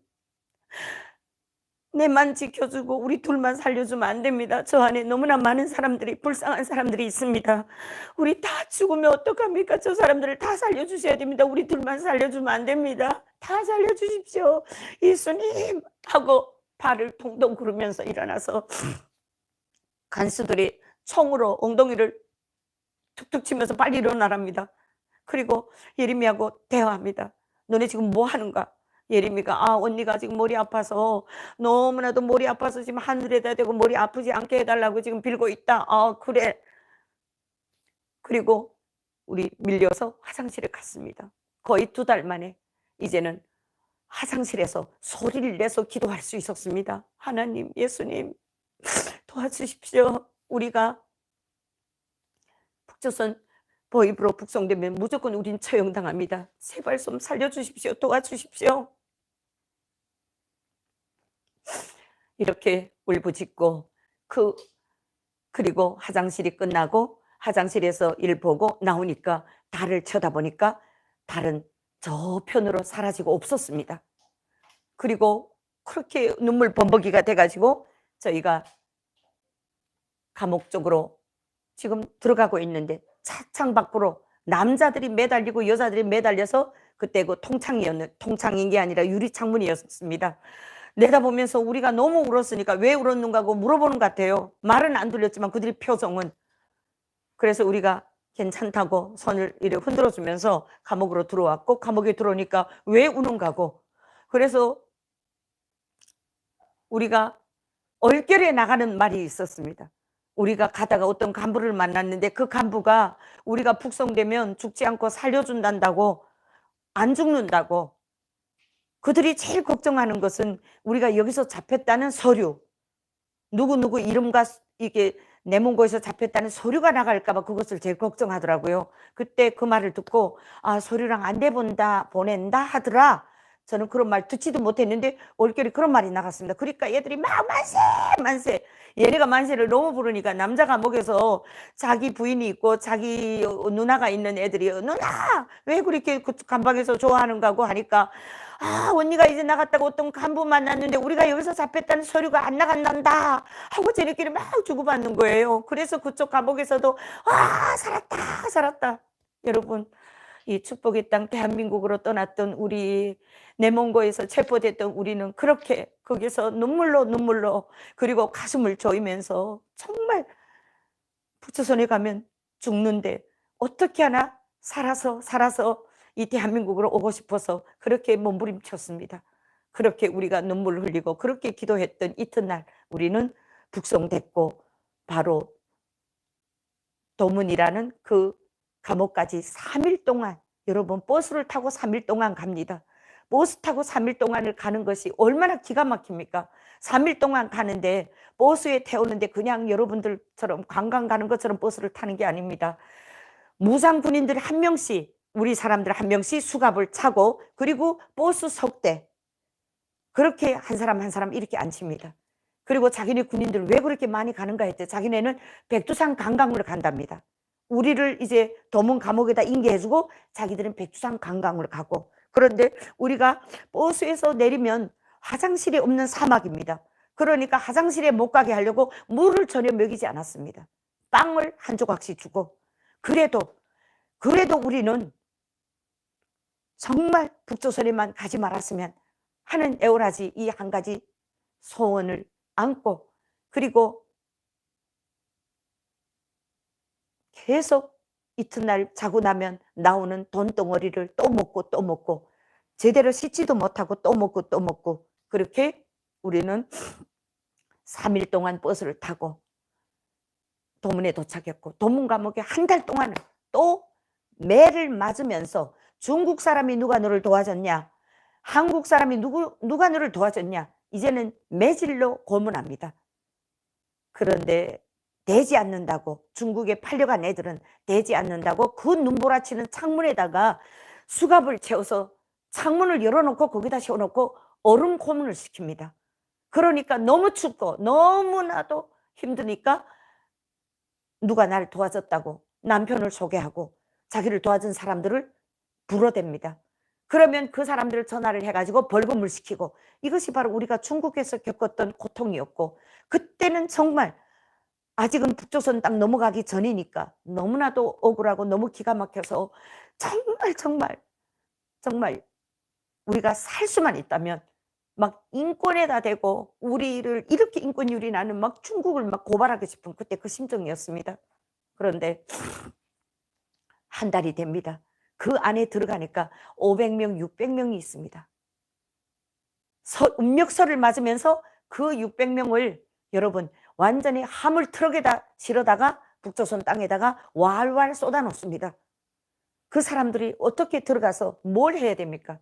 내만 지켜주고 우리 둘만 살려주면 안 됩니다. 저 안에 너무나 많은 사람들이, 불쌍한 사람들이 있습니다. 우리 다 죽으면 어떡합니까? 저 사람들을 다 살려주셔야 됩니다. 우리 둘만 살려주면 안 됩니다. 다 살려주십시오. 예수님 하고 발을 동동 구르면서 일어나서 간수들이 총으로 엉덩이를 툭툭 치면서 빨리 일어나랍니다. 그리고 예림이하고 대화합니다. 너네 지금 뭐 하는가? 예림이가 언니가 지금 머리 아파서, 너무나도 머리 아파서 지금 하늘에다 대고 머리 아프지 않게 해달라고 지금 빌고 있다. 그래. 그리고 우리 밀려서 화장실에 갔습니다. 거의 2달 만에 이제는 화장실에서 소리를 내서 기도할 수 있었습니다. 하나님, 예수님 도와주십시오. 우리가 북조선 보입으로 북송되면 무조건 우린 처형당합니다. 제발 좀 살려주십시오. 도와주십시오. 이렇게 울부짖고 그리고 화장실이 끝나고 화장실에서 일 보고 나오니까 달을 쳐다보니까 달은 저편으로 사라지고 없었습니다. 그리고 그렇게 눈물 범벅이가 돼가지고 저희가 감옥 쪽으로 지금 들어가고 있는데 차창 밖으로 남자들이 매달리고 여자들이 매달려서, 그때 그 통창인 게 아니라 유리창문이었습니다. 내다보면서 우리가 너무 울었으니까 왜 울었는가 하고 물어보는 것 같아요. 말은 안 들렸지만 그들의 표정은. 그래서 우리가 괜찮다고 손을 이렇게 흔들어주면서 감옥으로 들어왔고, 감옥에 들어오니까 왜 우는가 하고, 그래서 우리가 얼결에 나가는 말이 있었습니다. 우리가 가다가 어떤 간부를 만났는데 그 간부가 우리가 북송되면 죽지 않고 살려준다고, 안 죽는다고. 그들이 제일 걱정하는 것은 우리가 여기서 잡혔다는 서류, 누구 이름과 이게 내몽고에서 잡혔다는 서류가 나갈까 봐 그것을 제일 걱정하더라고요. 그때 그 말을 듣고 서류랑 안돼 보낸다 하더라. 저는 그런 말 듣지도 못했는데 올겨울에 그런 말이 나갔습니다. 그러니까 얘들이 막 만세. 얘네가 만세를 너무 부르니까 남자 감옥에서 자기 부인이 있고 자기 누나가 있는 애들이 누나 왜 그렇게 그 감방에서 좋아하는가 하고 하니까 언니가 이제 나갔다고 어떤 간부 만났는데 우리가 여기서 잡혔다는 서류가 안 나간단다 하고 쟤네끼리 막 주고받는 거예요. 그래서 그쪽 감옥에서도 살았다. 여러분, 이 축복의 땅 대한민국으로 떠났던 우리, 내몽고에서 체포됐던 우리는 그렇게 거기서 눈물로 그리고 가슴을 조이면서 정말 북조선에 가면 죽는데 어떻게 하나 살아서 이 대한민국으로 오고 싶어서 그렇게 몸부림쳤습니다. 그렇게 우리가 눈물을 흘리고 그렇게 기도했던 이튿날 우리는 북송됐고 바로 도문이라는 그 감옥까지 3일 동안, 여러분 버스를 타고 3일 동안 갑니다. 버스 타고 3일 동안을 가는 것이 얼마나 기가 막힙니까? 3일 동안 가는데 버스에 태우는데 그냥 여러분들처럼 관광 가는 것처럼 버스를 타는 게 아닙니다. 무장 군인들이 한 명씩, 우리 사람들 한 명씩 수갑을 차고, 그리고 버스 석대 그렇게 한 사람 이렇게 앉힙니다. 그리고 자기네 군인들 왜 그렇게 많이 가는가 했대. 자기네는 백두산 관광을 간답니다. 우리를 이제 도문 감옥에다 인계해주고 자기들은 백두산 관광을 가고. 그런데 우리가 버스에서 내리면 화장실이 없는 사막입니다. 그러니까 화장실에 못 가게 하려고 물을 전혀 먹이지 않았습니다. 빵을 한 조각씩 주고. 그래도 우리는 정말 북조선에만 가지 말았으면 하는 애월하지 이 한 가지 소원을 안고, 그리고 계속 이튿날 자고 나면 나오는 돈덩어리를 또 먹고 제대로 씻지도 못하고 또 먹고 그렇게 우리는 3일 동안 버스를 타고 도문에 도착했고, 도문 감옥에 한 달 동안 또 매를 맞으면서 중국 사람이 누가 너를 도와줬냐, 한국 사람이 누가 너를 도와줬냐, 이제는 매질로 고문합니다. 그런데 되지 않는다고, 중국에 팔려간 애들은 되지 않는다고 그 눈보라치는 창문에다가 수갑을 채워서 창문을 열어놓고 거기다 세워놓고 얼음 고문을 시킵니다. 그러니까 너무 춥고 너무나도 힘드니까 누가 날 도와줬다고 남편을 소개하고 자기를 도와준 사람들을 불어댑니다. 그러면 그 사람들을 전화를 해 가지고 벌금을 시키고, 이것이 바로 우리가 중국에서 겪었던 고통이었고, 그때는 정말 아직은 북조선 땅 넘어가기 전이니까 너무나도 억울하고 너무 기가 막혀서 정말, 정말, 정말 우리가 살 수만 있다면 막 인권에다 대고 우리를 이렇게 인권 유린하는 막 중국을 막 고발하고 싶은 그때 그 심정이었습니다. 그런데 한 달이 됩니다. 그 안에 들어가니까 500명, 600명이 있습니다. 음력설을 맞으면서 그 600명을 여러분 완전히 화물 트럭에다 실어다가 북조선 땅에다가 walwal 쏟아 놓습니다. 그 사람들이 어떻게 들어가서 뭘 해야 됩니까?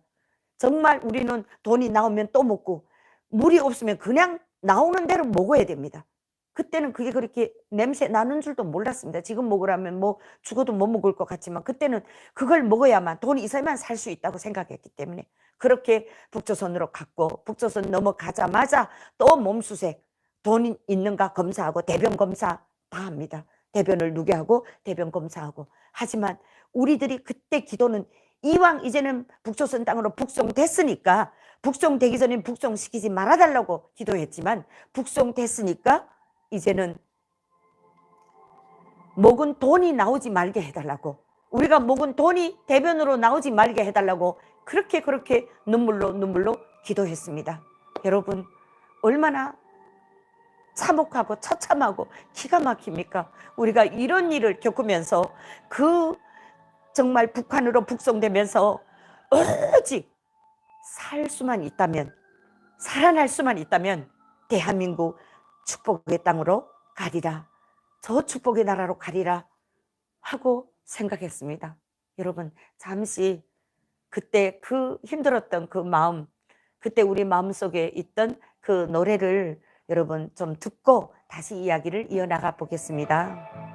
정말 우리는 돈이 나오면 또 먹고 물이 없으면 그냥 나오는 대로 먹어야 됩니다. 그때는 그게 그렇게 냄새 나는 줄도 몰랐습니다. 지금 먹으라면 뭐 죽어도 못 먹을 것 같지만 그때는 그걸 먹어야만, 돈이 있어야만 살 수 있다고 생각했기 때문에 그렇게 북조선으로 갔고, 북조선 넘어가자마자 또 몸수색, 돈 있는가 검사하고 대변 검사 다 합니다. 대변을 누게 하고 대변 검사하고. 하지만 우리들이 그때 기도는 이왕 이제는 북조선 땅으로 북송됐으니까, 북송되기 전에 북송시키지 말아달라고 기도했지만 북송됐으니까 이제는 먹은 돈이 나오지 말게 해달라고, 우리가 먹은 돈이 대변으로 나오지 말게 해달라고 그렇게 눈물로 기도했습니다. 여러분 얼마나 참혹하고 처참하고 기가 막힙니까? 우리가 이런 일을 겪으면서 그 정말 북한으로 북송되면서 오직 살 수만 있다면, 살아날 수만 있다면 대한민국 축복의 땅으로 가리라, 저 축복의 나라로 가리라 하고 생각했습니다. 여러분 잠시 그때 그 힘들었던 그 마음, 그때 우리 마음속에 있던 그 노래를 여러분 좀 듣고 다시 이야기를 이어나가 보겠습니다.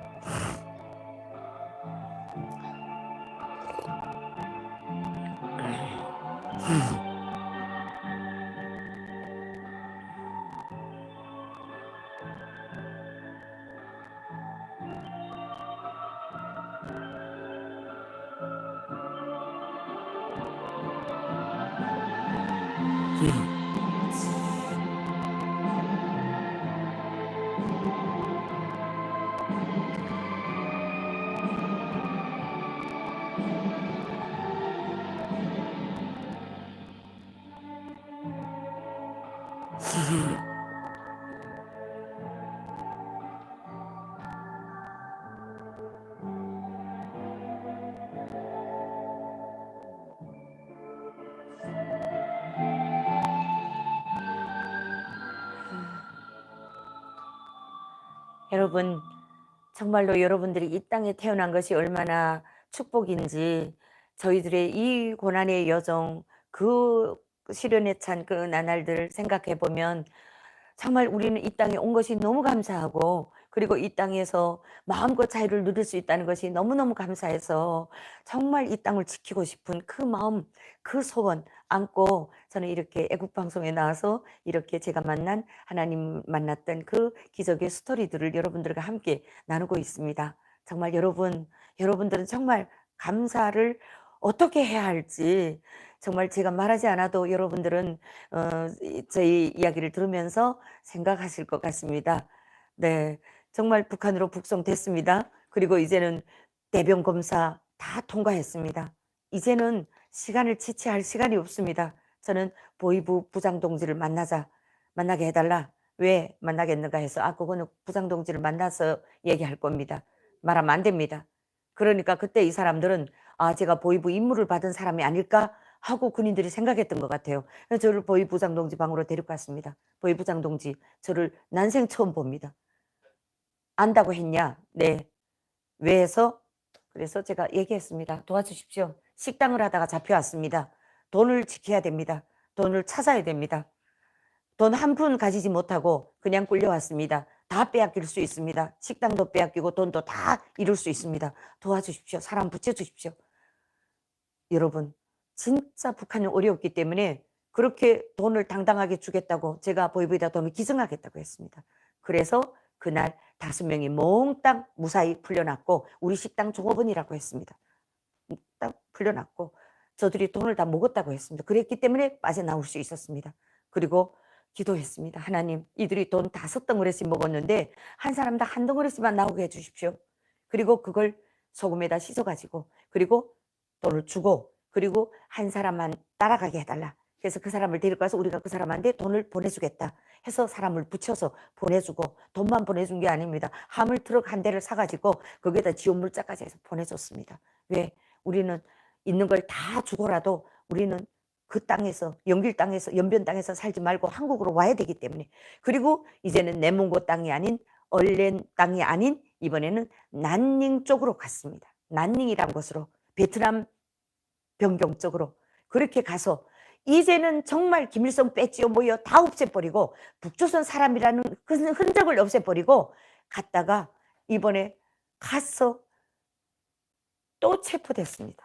여러분 정말로 여러분들이 이 땅에 태어난 것이 얼마나 축복인지, 저희들의 이 고난의 여정, 그 시련에 찬 그 나날들 생각해 보면 정말 우리는 이 땅에 온 것이 너무 감사하고, 그리고 이 땅에서 마음껏 자유를 누릴 수 있다는 것이 너무너무 감사해서 정말 이 땅을 지키고 싶은 그 마음, 그 소원 안고 저는 이렇게 애국방송에 나와서 이렇게 제가 만난, 하나님 만났던 그 기적의 스토리들을 여러분들과 함께 나누고 있습니다. 정말 여러분들은 정말 감사를 어떻게 해야 할지 정말 제가 말하지 않아도 여러분들은 저희 이야기를 들으면서 생각하실 것 같습니다. 네, 정말 북한으로 북송됐습니다. 그리고 이제는 대변 검사 다 통과했습니다. 이제는 시간을 지체할 시간이 없습니다. 저는 보위부 부장 동지를 만나게 해달라. 왜 만나겠는가 해서 그거는 부장 동지를 만나서 얘기할 겁니다. 말하면 안 됩니다. 그러니까 그때 이 사람들은 제가 보위부 임무를 받은 사람이 아닐까 하고 군인들이 생각했던 것 같아요. 그래서 저를 보위부장 동지 방으로 데려갔습니다. 보위부장 동지, 저를 난생 처음 봅니다. 안다고 했냐? 네. 왜 해서? 그래서 제가 얘기했습니다. 도와주십시오. 식당을 하다가 잡혀왔습니다. 돈을 지켜야 됩니다. 돈을 찾아야 됩니다. 돈 한 푼 가지지 못하고 그냥 끌려왔습니다. 다 빼앗길 수 있습니다. 식당도 빼앗기고 돈도 다 잃을 수 있습니다. 도와주십시오. 사람 붙여주십시오. 여러분 진짜 북한은 어려웠기 때문에 그렇게 돈을 당당하게 주겠다고 제가 보이보이다 돈을 기증하겠다고 했습니다. 그래서 그날 5명이 몽땅 무사히 풀려났고 우리 식당 종업원이라고 했습니다. 딱 풀려났고 저들이 돈을 다 먹었다고 했습니다. 그랬기 때문에 빠져나올 수 있었습니다. 그리고 기도했습니다. 하나님, 이들이 돈 5덩어리씩 먹었는데 한 사람당 1덩어리씩만 나오게 해주십시오. 그리고 그걸 소금에다 씻어가지고 그리고 돈을 주고 그리고 한 사람만 따라가게 해달라. 그래서 그 사람을 데리고 가서 우리가 그 사람한테 돈을 보내주겠다 해서 사람을 붙여서 보내주고 돈만 보내준 게 아닙니다. 화물 트럭 한 대를 사가지고 거기에다 지원 물자까지 해서 보내줬습니다. 왜? 우리는 있는 걸 다 주고라도 우리는 그 땅에서 영길 땅에서 연변 땅에서 살지 말고 한국으로 와야 되기 때문에. 그리고 이제는 내몽고 땅이 아닌 얼렌 땅이 아닌 이번에는 난닝 쪽으로 갔습니다. 난닝이란 곳으로 베트남 변경 쪽으로 그렇게 가서 이제는 정말 김일성 배지요 뭐요 다 없애버리고 북조선 사람이라는 그 흔적을 없애버리고 갔다가 이번에 가서 또 체포됐습니다.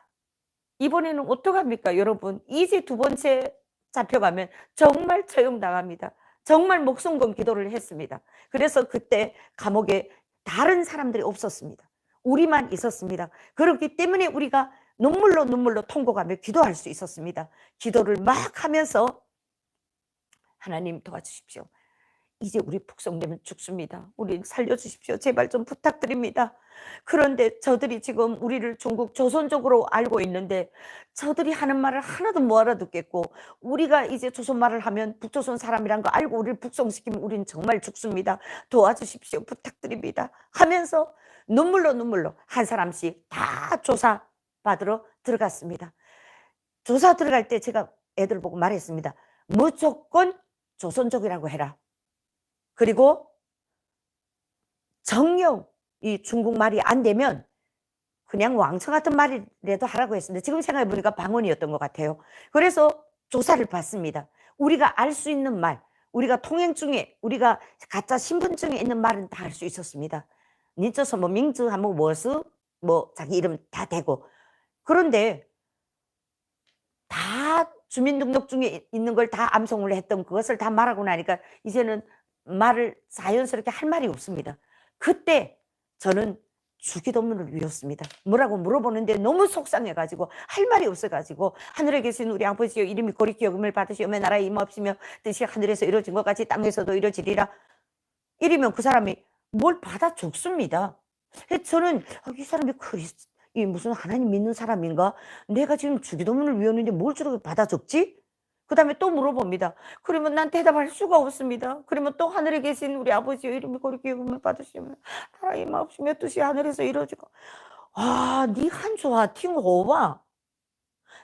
이번에는 어떡합니까 여러분? 이제 2번째 잡혀가면 정말 처형당합니다. 정말 목숨 건 기도를 했습니다. 그래서 그때 감옥에 다른 사람들이 없었습니다. 우리만 있었습니다. 그렇기 때문에 우리가 눈물로 통곡하며 기도할 수 있었습니다. 기도를 막 하면서 하나님 도와주십시오. 이제 우리 북송되면 죽습니다. 우리 살려주십시오. 제발 좀 부탁드립니다. 그런데 저들이 지금 우리를 중국 조선족으로 알고 있는데 저들이 하는 말을 하나도 못 알아듣겠고 우리가 이제 조선 말을 하면 북조선 사람이란 거 알고 우리를 북송시키면 우리는 정말 죽습니다. 도와주십시오. 부탁드립니다. 하면서 눈물로 한 사람씩 다 조사 받으러 들어갔습니다. 조사 들어갈 때 제가 애들 보고 말했습니다. 무조건 조선족이라고 해라. 그리고 정령 이 중국말이 안 되면 그냥 왕청 같은 말이라도 하라고 했습니다. 지금 생각해 보니까 방언이었던 것 같아요. 그래서 조사를 받습니다. 우리가 알 수 있는 말, 우리가 통행 중에 우리가 가짜 신분증에 있는 말은 다 할 수 있었습니다. 니쩌서 뭐 명즈 하면 뭐스 뭐 자기 이름 다 대고. 그런데 다 주민등록증에 있는 걸 다 암송을 했던 그것을 다 말하고 나니까 이제는 말을 자연스럽게 할 말이 없습니다. 그때 저는 주기도문을 외웠습니다. 뭐라고 물어보는데 너무 속상해가지고 할 말이 없어가지고 하늘에 계신 우리 아버지여 이름이 거룩히 여김을 받으시오 나라에 임하옵시며 뜻이 하늘에서 이루어진 것 같이 땅에서도 이루어지리라. 이러면 그 사람이 뭘 받아 죽습니다. 저는 이 사람이 이 무슨 하나님 믿는 사람인가? 내가 지금 주기도문을 외웠는데 뭘 저렇게 받아 적지? 그 다음에 또 물어봅니다. 그러면 난 대답할 수가 없습니다. 그러면 또 하늘에 계신 우리 아버지의 이름이 거룩히 여김을 받으시면 나라의 임하옵시며 뜻이 하늘에서 이루어지고. 아, 니 한주아 팅호와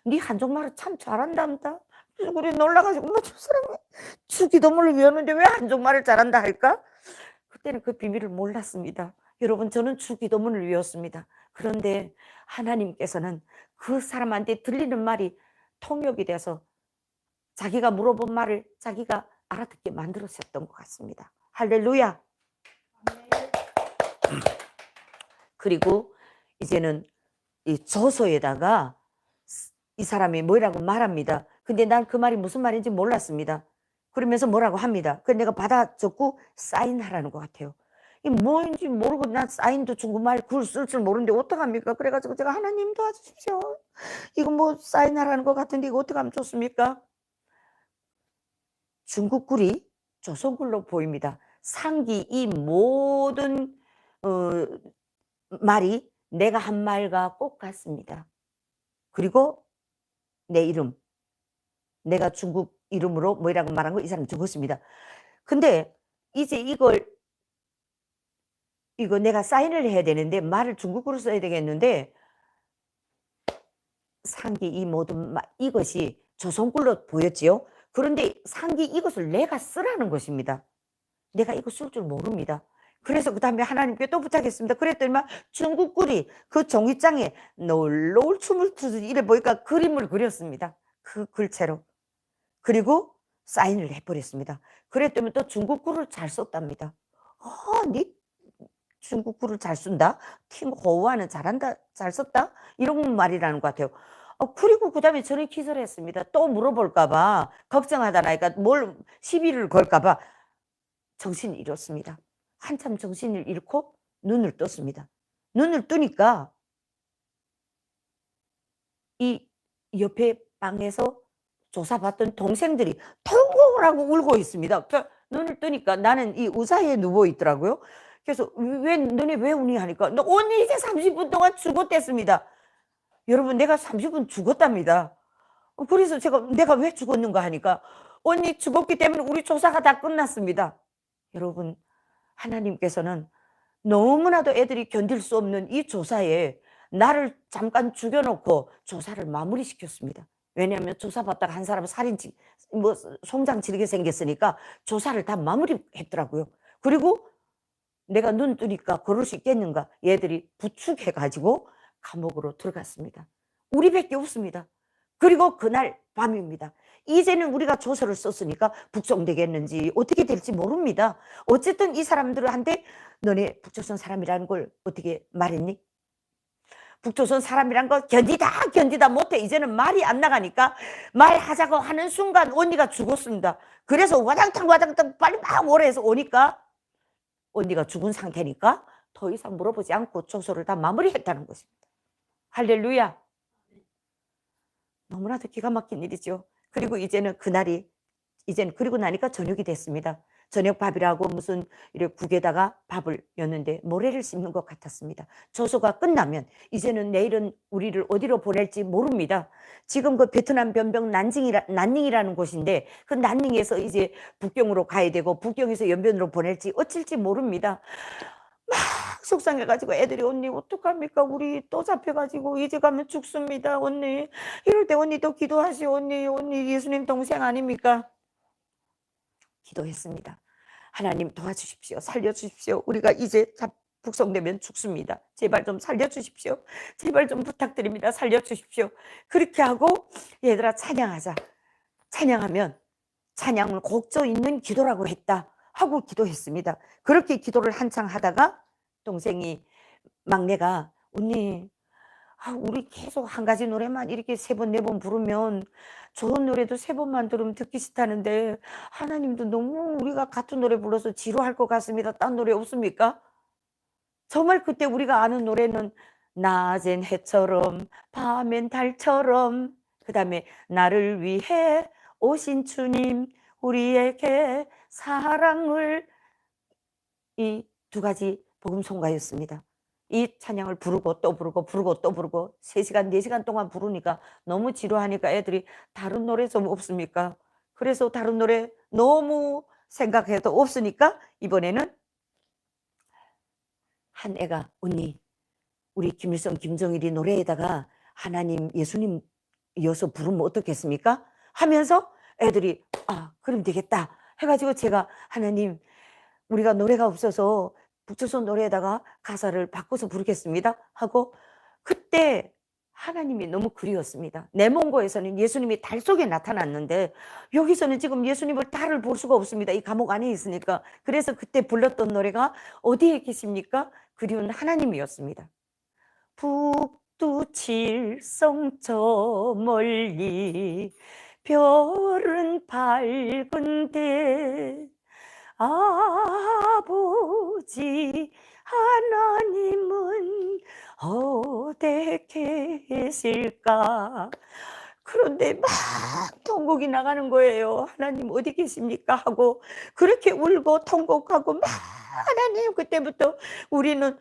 니 한족말을 참 잘한답니다. 그래서 우리 놀라가지고 뭐 저 사람이 주기도문을 외웠는데 왜 한족말을 잘한다 할까? 그때는 그 비밀을 몰랐습니다. 여러분 저는 주기도문을 외웠습니다. 그런데 하나님께서는 그 사람한테 들리는 말이 통역이 돼서 자기가 물어본 말을 자기가 알아듣게 만들었었던 것 같습니다. 할렐루야. 그리고 이제는 이 조서에다가 이 사람이 뭐라고 말합니다. 근데 난 그 말이 무슨 말인지 몰랐습니다. 그러면서 뭐라고 합니다. 그래서 내가 받아 적고 사인하라는 것 같아요. 이 뭐인지 모르고 난 사인도 중국말 글 쓸 줄 모르는데 어떡합니까? 그래가지고 제가 하나님 도와주십시오. 이거 뭐 사인하라는 것 같은데 이거 어떻게 하면 좋습니까? 중국 글이 조선글로 보입니다. 상기 이 모든 말이 내가 한 말과 꼭 같습니다. 그리고 내 이름, 내가 중국 이름으로 뭐라고 말한 거 이 사람 적었습니다. 근데 이제 이거 내가 사인을 해야 되는데 말을 중국어로 써야 되겠는데 상기 이 모든 말 이것이 조선글로 보였지요. 그런데 상기 이것을 내가 쓰라는 것입니다. 내가 이거 쓸 줄 모릅니다. 그래서 그 다음에 하나님께 또 부탁했습니다. 그랬더니만 중국 글이 그 종이장에 놀러올 춤을 추듯이 이래 보니까 그림을 그렸습니다. 그 글체로. 그리고 사인을 해버렸습니다. 그랬더니 또 중국 글을 잘 썼답니다. 니 중국 글을 잘 쓴다? 팅호와는 잘한다, 잘 썼다? 이런 말이라는 것 같아요. 그리고 그다음에 저는 기절했습니다. 또 물어볼까 봐 걱정하다 나니까 뭘 시비를 걸까 봐 정신을 잃었습니다. 한참 정신을 잃고 눈을 떴습니다. 눈을 뜨니까 이 옆에 방에서 조사받던 동생들이 통곡을 하고 울고 있습니다. 눈을 뜨니까 나는 이 의자에 누워 있더라고요. 그래서 왜 너네 왜 우니 하니까 언니 이제 30분 동안 죽었댔습니다. 여러분 내가 30분 죽었답니다. 그래서 내가 왜 죽었는가 하니까 언니 죽었기 때문에 우리 조사가 다 끝났습니다. 여러분 하나님께서는 너무나도 애들이 견딜 수 없는 이 조사에 나를 잠깐 죽여놓고 조사를 마무리시켰습니다. 왜냐하면 조사받다가 한 사람은 송장 지르게 생겼으니까 조사를 다 마무리했더라고요. 그리고 내가 눈 뜨니까 걸을 수 있겠는가 얘들이 부축해가지고 감옥으로 들어갔습니다. 우리밖에 없습니다. 그리고 그날 밤입니다. 이제는 우리가 조서를 썼으니까 북송되겠는지 어떻게 될지 모릅니다. 어쨌든 이 사람들한테 너네 북조선 사람이라는 걸 어떻게 말했니? 북조선 사람이란 거 견디다 못해. 이제는 말이 안 나가니까 말하자고 하는 순간 언니가 죽었습니다. 그래서 와장탕 빨리 막 오래 해서 오니까 언니가 죽은 상태니까 더 이상 물어보지 않고 조서를 다 마무리했다는 것입니다. 할렐루야. 너무나도 기가 막힌 일이죠. 그리고 이제는 그리고 나니까 저녁이 됐습니다. 저녁 밥이라고 무슨 이렇게 국에다가 밥을 였는데 모래를 씹는 것 같았습니다. 조소가 끝나면 이제는 내일은 우리를 어디로 보낼지 모릅니다. 지금 그 베트남 변병 난닝이라는 곳인데 그 난닝에서 이제 북경으로 가야 되고 북경에서 연변으로 보낼지 어쩔지 모릅니다. 막 속상해가지고 애들이 언니 어떡합니까? 우리 또 잡혀가지고 이제 가면 죽습니다. 언니 이럴 때 언니도 기도하시오. 언니 예수님 동생 아닙니까? 기도했습니다. 하나님 도와주십시오. 살려주십시오. 우리가 이제 북송되면 죽습니다. 제발 좀 살려주십시오. 제발 좀 부탁드립니다. 살려주십시오. 그렇게 하고 얘들아 찬양하자. 찬양하면 찬양을 곡조 있는 기도라고 했다 하고 기도했습니다. 그렇게 기도를 한창 하다가 막내가 언니 우리 계속 한 가지 노래만 이렇게 3번 4번 부르면 좋은 노래도 3번만 들으면 듣기 싫다는데 하나님도 너무 우리가 같은 노래 불러서 지루할 것 같습니다. 딴 노래 없습니까? 정말 그때 우리가 아는 노래는 낮엔 해처럼 밤엔 달처럼 그 다음에 나를 위해 오신 주님 우리에게 사랑을 이 2가지 복음송가였습니다. 이 찬양을 부르고 또 부르고 3시간 4시간 동안 부르니까 너무 지루하니까 애들이 다른 노래 좀 없습니까? 그래서 다른 노래 너무 생각해도 없으니까 이번에는 한 애가 언니 우리 김일성 김정일이 노래에다가 하나님 예수님 이어서 부르면 어떻겠습니까? 하면서 애들이 그럼 되겠다 해가지고 제가 하나님 우리가 노래가 없어서 북조선 노래에다가 가사를 바꿔서 부르겠습니다 하고 그때 하나님이 너무 그리웠습니다. 내몽고에서는 예수님이 달 속에 나타났는데 여기서는 지금 예수님을 달을 볼 수가 없습니다. 이 감옥 안에 있으니까. 그래서 그때 불렀던 노래가 어디에 계십니까? 그리운 하나님이었습니다. 북두칠성 저 멀리 별은 밝은데 아버지 하나님은 어디 계실까? 그런데 막 통곡이 나가는 거예요. 하나님 어디 계십니까? 하고 그렇게 울고 통곡하고 막 하나님 그때부터 우리는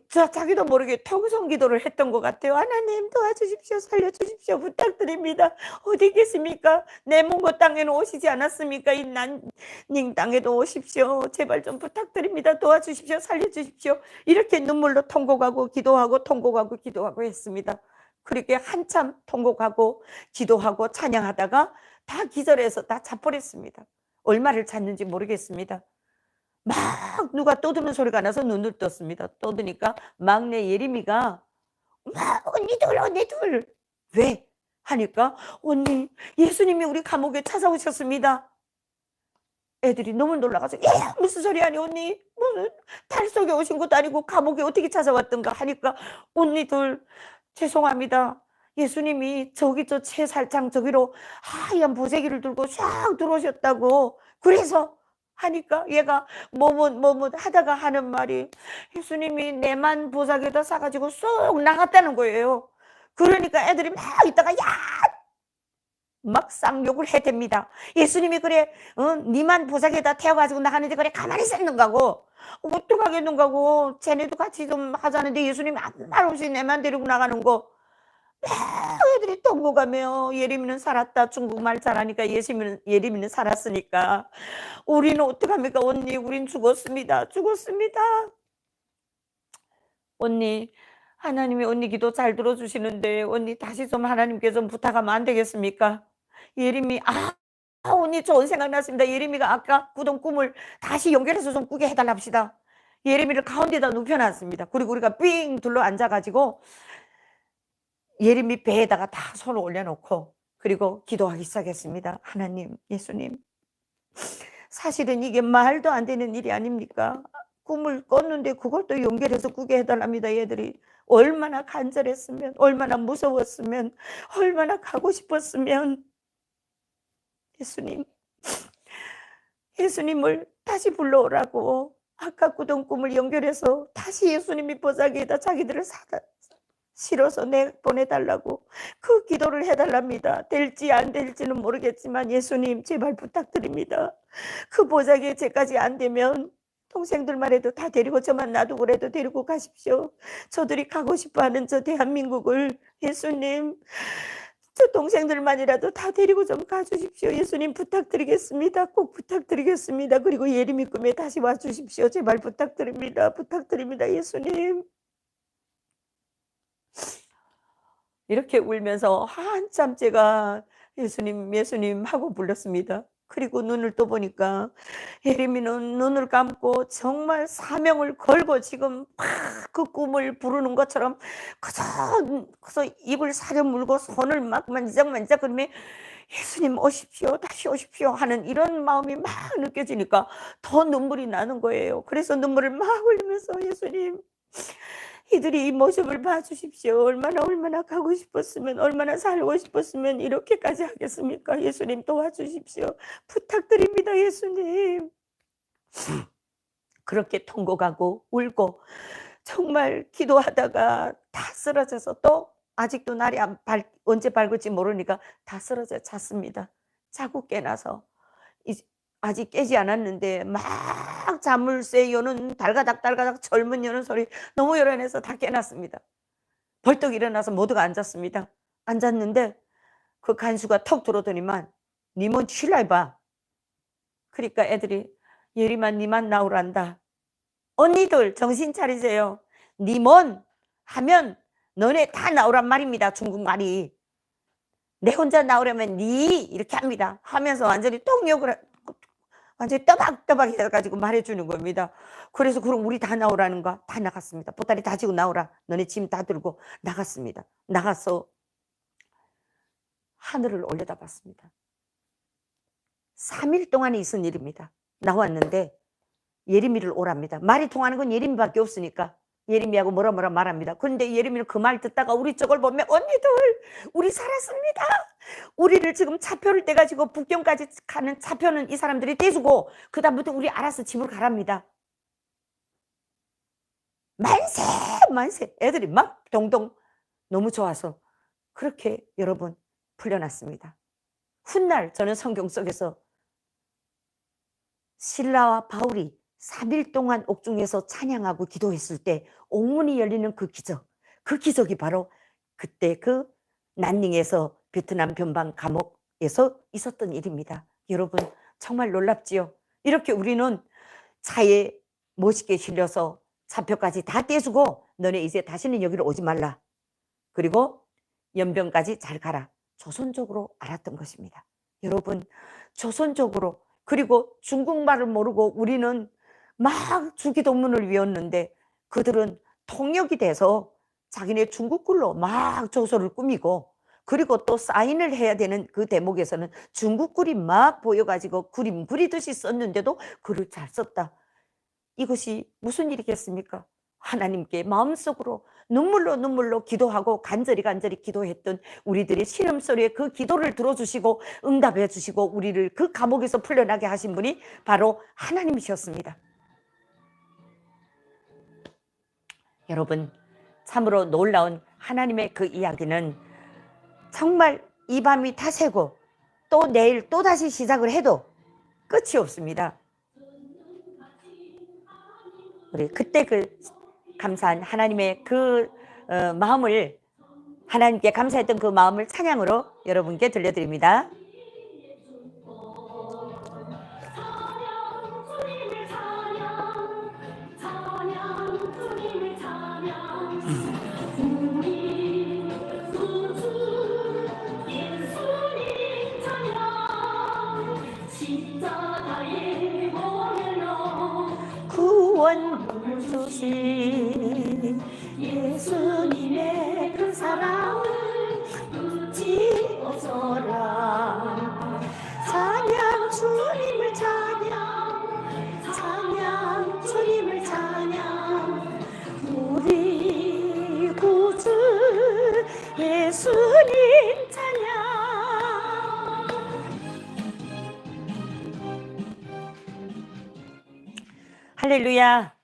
자기도 모르게 통성 기도를 했던 것 같아요. 하나님 도와주십시오. 살려주십시오. 부탁드립니다. 어디 계십니까? 내 몽고 땅에는 오시지 않았습니까? 이 난닝 땅에도 오십시오. 제발 좀 부탁드립니다. 도와주십시오. 살려주십시오. 이렇게 눈물로 통곡하고 기도하고 통곡하고 기도하고 했습니다. 그렇게 한참 통곡하고 기도하고 찬양하다가 다 기절해서 다 자버렸습니다. 얼마를 잤는지 모르겠습니다. 막 누가 떠드는 소리가 나서 눈을 떴습니다. 떠드니까 막내 예림이가 언니들 왜? 하니까 언니 예수님이 우리 감옥에 찾아오셨습니다. 애들이 너무 놀라가서 무슨 소리 하니 언니 무슨 달 속에 오신 것도 아니고 감옥에 어떻게 찾아왔던가 하니까 언니들 죄송합니다. 예수님이 저기 저 채살장 저기로 하얀 보자기를 들고 쫙 들어오셨다고. 그래서 하니까 얘가 뭐뭇 하다가 하는 말이 예수님이 내만 보자기에다 싸 가지고 쏙 나갔다는 거예요. 그러니까 애들이 막 있다가 야 막 쌍욕을 해댑니다. 예수님이 그래 니만 보자기에다 태워 가지고 나가는데 그래 가만히 있었는가고 어떡하겠는가고 쟤네도 같이 좀 하자는데 예수님이 아무 말 없이 내만 데리고 나가는 거. 막 애들이 통곡하며 예림이는 살았다. 중국말 잘하니까 예림이는 살았으니까. 우리는 어떡합니까 언니 우린 죽었습니다. 죽었습니다. 언니 하나님이 언니 기도 잘 들어주시는데 언니 다시 좀 하나님께 좀 부탁하면 안 되겠습니까? 예림이 언니 좋은 생각 났습니다. 예림이가 아까 꾸던 꿈을 다시 연결해서 좀 꾸게 해달라 합시다. 예림이를 가운데다 눕혀놨습니다. 그리고 우리가 삥 둘러 앉아가지고 예림이 배에다가 다 손을 올려놓고 그리고 기도하기 시작했습니다. 하나님, 예수님, 사실은 이게 말도 안 되는 일이 아닙니까? 꿈을 꿨는데 그걸 또 연결해서 꾸게 해달랍니다. 얘들이 얼마나 간절했으면, 얼마나 무서웠으면, 얼마나 가고 싶었으면. 예수님, 예수님을 다시 불러오라고 아까 꾸던 꿈을 연결해서 다시 예수님이 보자기에다 자기들을 실어서 보내달라고 그 기도를 해달랍니다. 될지 안 될지는 모르겠지만 예수님 제발 부탁드립니다. 그 보자기에 제까지 안 되면 동생들만 해도 다 데리고 저만 놔두고라도 데리고 가십시오. 저들이 가고 싶어하는 저 대한민국을 예수님 저 동생들만이라도 다 데리고 좀 가주십시오. 예수님 부탁드리겠습니다. 꼭 부탁드리겠습니다. 그리고 예림이 꿈에 다시 와주십시오. 제발 부탁드립니다. 부탁드립니다. 예수님. 이렇게 울면서 한참 제가 예수님 예수님 하고 불렀습니다. 그리고 눈을 떠 보니까 예림이는 눈을 감고 정말 사명을 걸고 지금 막 그 꿈을 부르는 것처럼 그저 입을 사려 물고 손을 막 만지작만지작거리며 예수님 오십시오 다시 오십시오 하는 이런 마음이 막 느껴지니까 더 눈물이 나는 거예요. 그래서 눈물을 막 흘리면서 예수님 이들이 이 모습을 봐주십시오. 얼마나 가고 싶었으면 얼마나 살고 싶었으면 이렇게까지 하겠습니까? 예수님 도와주십시오. 부탁드립니다. 예수님. 그렇게 통곡하고 울고 정말 기도하다가 다 쓰러져서 또 아직도 날이 언제 밝을지 모르니까 다 쓰러져 잤습니다. 자고 깨나서 아직 깨지 않았는데 막 자물쇠 여는 달가닥 젊은 여는 소리 너무 요란해서 다 깨났습니다. 벌떡 일어나서 모두가 앉았습니다. 앉았는데 그 간수가 턱 들어오더니만 니먼 쉴라 해봐. 그러니까 애들이 예림아 니만 나오란다. 언니들 정신 차리세요. 니먼 하면 너네 다 나오란 말입니다. 중국말이. 내 혼자 나오려면 니 이렇게 합니다. 하면서 완전히 똥욕을 완전히 떠박떠박 해가지고 말해주는 겁니다. 그래서 그럼 우리 다 나오라는 거 다 나갔습니다. 보따리 다 지고 나오라. 너네 짐 다 들고 나갔습니다. 나가서 하늘을 올려다봤습니다. 3일 동안에 있은 일입니다. 나왔는데 예림이를 오랍니다. 말이 통하는 건 예림이밖에 없으니까 예림이하고 뭐라 말합니다. 그런데 예림이는 그 말 듣다가 우리 쪽을 보면 언니들 우리 살았습니다. 우리를 지금 차표를 떼가지고 북경까지 가는 차표는 이 사람들이 떼주고 그 다음부터 우리 알아서 집으로 가랍니다. 만세 애들이 막 동동 너무 좋아서 그렇게 여러분 풀려났습니다. 훗날 저는 성경 속에서 실라와 바울이 3일 동안 옥중에서 찬양하고 기도했을 때 옥문이 열리는 그 기적이 바로 그때 그 난닝에서 베트남 변방 감옥에서 있었던 일입니다. 여러분 정말 놀랍지요? 이렇게 우리는 차에 멋있게 실려서 차표까지 다 떼주고 너네 이제 다시는 여기로 오지 말라. 그리고 연변까지 잘 가라. 조선족으로 알았던 것입니다. 여러분 조선족으로 그리고 중국말을 모르고 우리는 막 주기도문을 외웠는데 그들은 통역이 돼서 자기네 중국글로 막 조서를 꾸미고 그리고 또 사인을 해야 되는 그 대목에서는 중국글이 막 보여가지고 그림 그리듯이 썼는데도 글을 잘 썼다. 이것이 무슨 일이겠습니까? 하나님께 마음속으로 눈물로 기도하고 간절히 기도했던 우리들의 신음소리에 그 기도를 들어주시고 응답해 주시고 우리를 그 감옥에서 풀려나게 하신 분이 바로 하나님이셨습니다. 여러분, 참으로 놀라운 하나님의 그 이야기는 정말 이 밤이 다 새고 또 내일 또 다시 시작을 해도 끝이 없습니다. 우리 그때 그 감사한 하나님의 그 마음을, 하나님께 감사했던 그 마음을 찬양으로 여러분께 들려드립니다. 구원 주신 예수님의 그 사랑을 잊지 없어라. 찬양 주님을 찬양 주님을 찬양, 우리 구주 예수님 찬양. 할렐루야.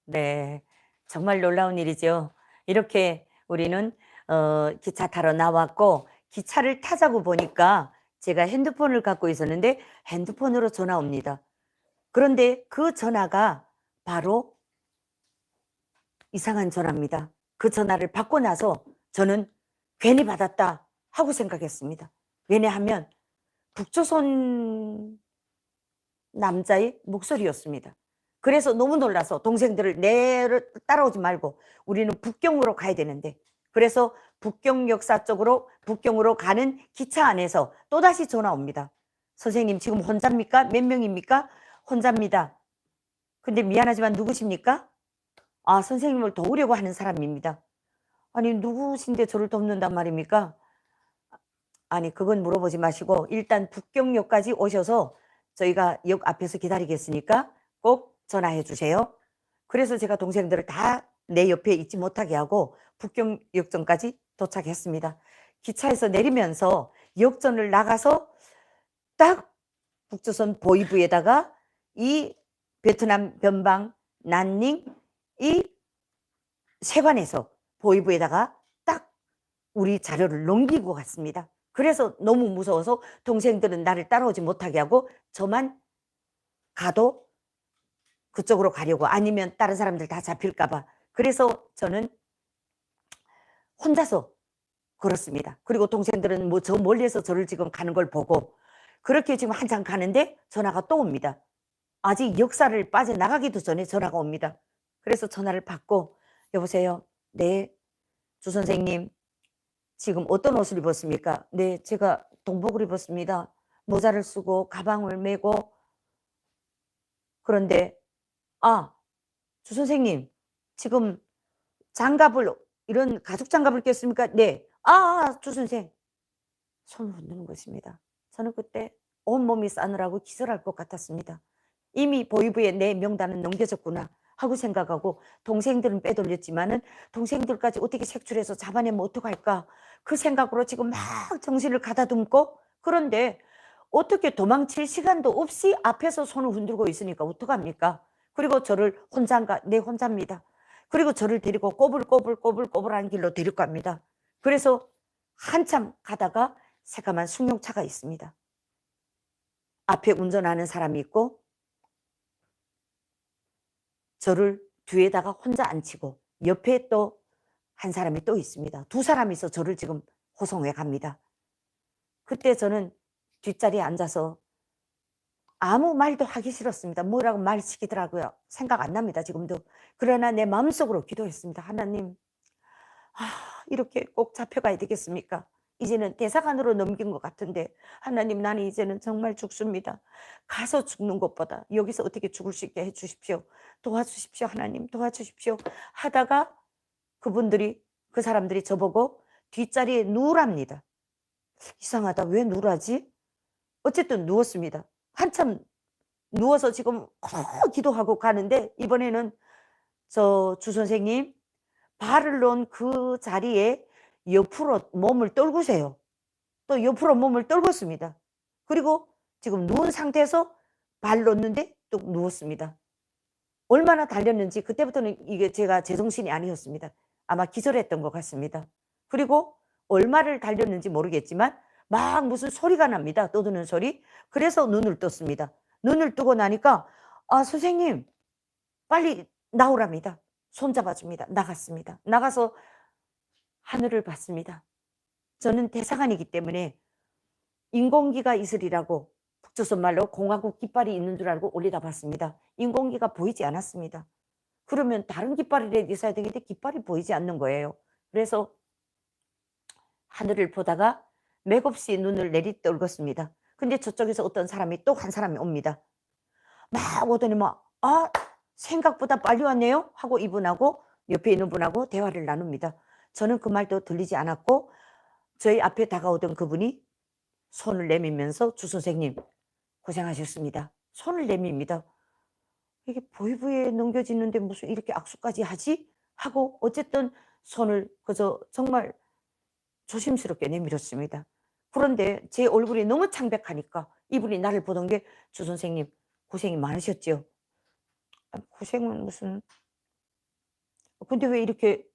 네, 정말 놀라운 일이죠. 이렇게 우리는 기차 타러 나왔고, 기차를 타자고 보니까 제가 핸드폰을 갖고 있었는데 핸드폰으로 전화 옵니다. 그런데 그 전화가 바로 이상한 전화입니다. 그 전화를 받고 나서 저는 괜히 받았다 하고 생각했습니다. 왜냐하면 북조선 남자의 목소리였습니다. 그래서 너무 놀라서 동생들을 따라오지 말고 우리는 북경으로 가야 되는데, 그래서 북경역사 쪽으로 북경으로 가는 기차 안에서 또다시 전화 옵니다. 선생님 지금 혼자입니까? 몇 명입니까? 혼자입니다. 근데 미안하지만 누구십니까? 아, 선생님을 도우려고 하는 사람입니다. 아니, 누구신데 저를 돕는단 말입니까? 아니, 그건 물어보지 마시고 일단 북경역까지 오셔서 저희가 역 앞에서 기다리겠으니까 꼭 전화해 주세요. 그래서 제가 동생들을 다 내 옆에 있지 못하게 하고 북경역전까지 도착했습니다. 기차에서 내리면서 역전을 나가서 딱 북조선 보이부에다가 이 베트남 변방 난닝 이 세관에서 보이부에다가 딱 우리 자료를 넘기고 갔습니다. 그래서 너무 무서워서 동생들은 나를 따라오지 못하게 하고 저만 가도 그쪽으로 가려고, 아니면 다른 사람들 다 잡힐까 봐. 그래서 저는 혼자서 걸었습니다. 그리고 동생들은 뭐 저 멀리에서 저를 지금 가는 걸 보고 그렇게 지금 한참 가는데 전화가 또 옵니다. 아직 역사를 빠져나가기도 전에 전화가 옵니다. 그래서 전화를 받고, 여보세요. 네, 주 선생님 지금 어떤 옷을 입었습니까? 네, 제가 동복을 입었습니다. 모자를 쓰고 가방을 메고. 그런데 주 선생님 지금 장갑을, 이런 가죽 장갑을 꼈습니까? 네. 주 선생. 손을 흔드는 것입니다. 저는 그때 온몸이 싸늘하고 기절할 것 같았습니다. 이미 보이부에 내 명단은 넘겨졌구나 하고 생각하고, 동생들은 빼돌렸지만은 동생들까지 어떻게 색출해서 잡아내면 어떡할까 그 생각으로 지금 막 정신을 가다듬고, 그런데 어떻게 도망칠 시간도 없이 앞에서 손을 흔들고 있으니까 어떡합니까? 그리고 저를 혼자인가? 네, 혼자입니다. 그리고 저를 데리고 꼬불꼬불한 길로 데리고 갑니다. 그래서 한참 가다가 새까만 승용차가 있습니다. 앞에 운전하는 사람이 있고 저를 뒤에다가 혼자 앉히고 옆에 또 한 사람이 또 있습니다. 두 사람이서 저를 지금 호송해 갑니다. 그때 저는 뒷자리에 앉아서 아무 말도 하기 싫었습니다. 뭐라고 말 시키더라고요. 생각 안 납니다, 지금도. 그러나 내 마음속으로 기도했습니다. 하나님, 이렇게 꼭 잡혀가야 되겠습니까? 이제는 대사관으로 넘긴 것 같은데, 하나님, 나는 이제는 정말 죽습니다. 가서 죽는 것보다 여기서 어떻게 죽을 수 있게 해주십시오. 도와주십시오. 하나님, 도와주십시오. 하다가 그 사람들이 저보고 뒷자리에 누우랍니다. 이상하다. 왜 누우라지? 어쨌든 누웠습니다. 한참 누워서 지금 기도하고 가는데, 이번에는 저 주 선생님, 발을 놓은 그 자리에 옆으로 몸을 떨구세요. 또 옆으로 몸을 떨궜습니다. 그리고 지금 누운 상태에서 발 놓는데 또 누웠습니다. 얼마나 달렸는지 그때부터는 이게 제가 제정신이 아니었습니다. 아마 기절했던 것 같습니다. 그리고 얼마를 달렸는지 모르겠지만 막 무슨 소리가 납니다. 떠드는 소리. 그래서 눈을 떴습니다. 눈을 뜨고 나니까 아 선생님 빨리 나오랍니다. 손잡아 줍니다. 나갔습니다. 나가서 하늘을 봤습니다. 저는 대사관이기 때문에 인공기가 있으리라고 북조선 말로 공화국 깃발이 있는 줄 알고 올려다봤습니다. 인공기가 보이지 않았습니다. 그러면 다른 깃발이라도 있어야 되는데 깃발이 보이지 않는 거예요. 그래서 하늘을 보다가 맥없이 눈을 내리떨궜습니다. 근데 저쪽에서 어떤 사람이 또 한 사람이 옵니다. 막 오더니 아 생각보다 빨리 왔네요 하고 이분하고 옆에 있는 분하고 대화를 나눕니다. 저는 그 말도 들리지 않았고 저희 앞에 다가오던 그분이 손을 내밀면서 주 선생님 고생하셨습니다. 손을 내밉니다. 이게 보이부에 넘겨지는데 무슨 이렇게 악수까지 하지? 하고 어쨌든 손을 그저 정말 조심스럽게 내밀었습니다. 그런데 제 얼굴이 너무 창백하니까 이분이 나를 보던 게 주 선생님 고생이 많으셨죠? 고생은 무슨 근데 왜 이렇게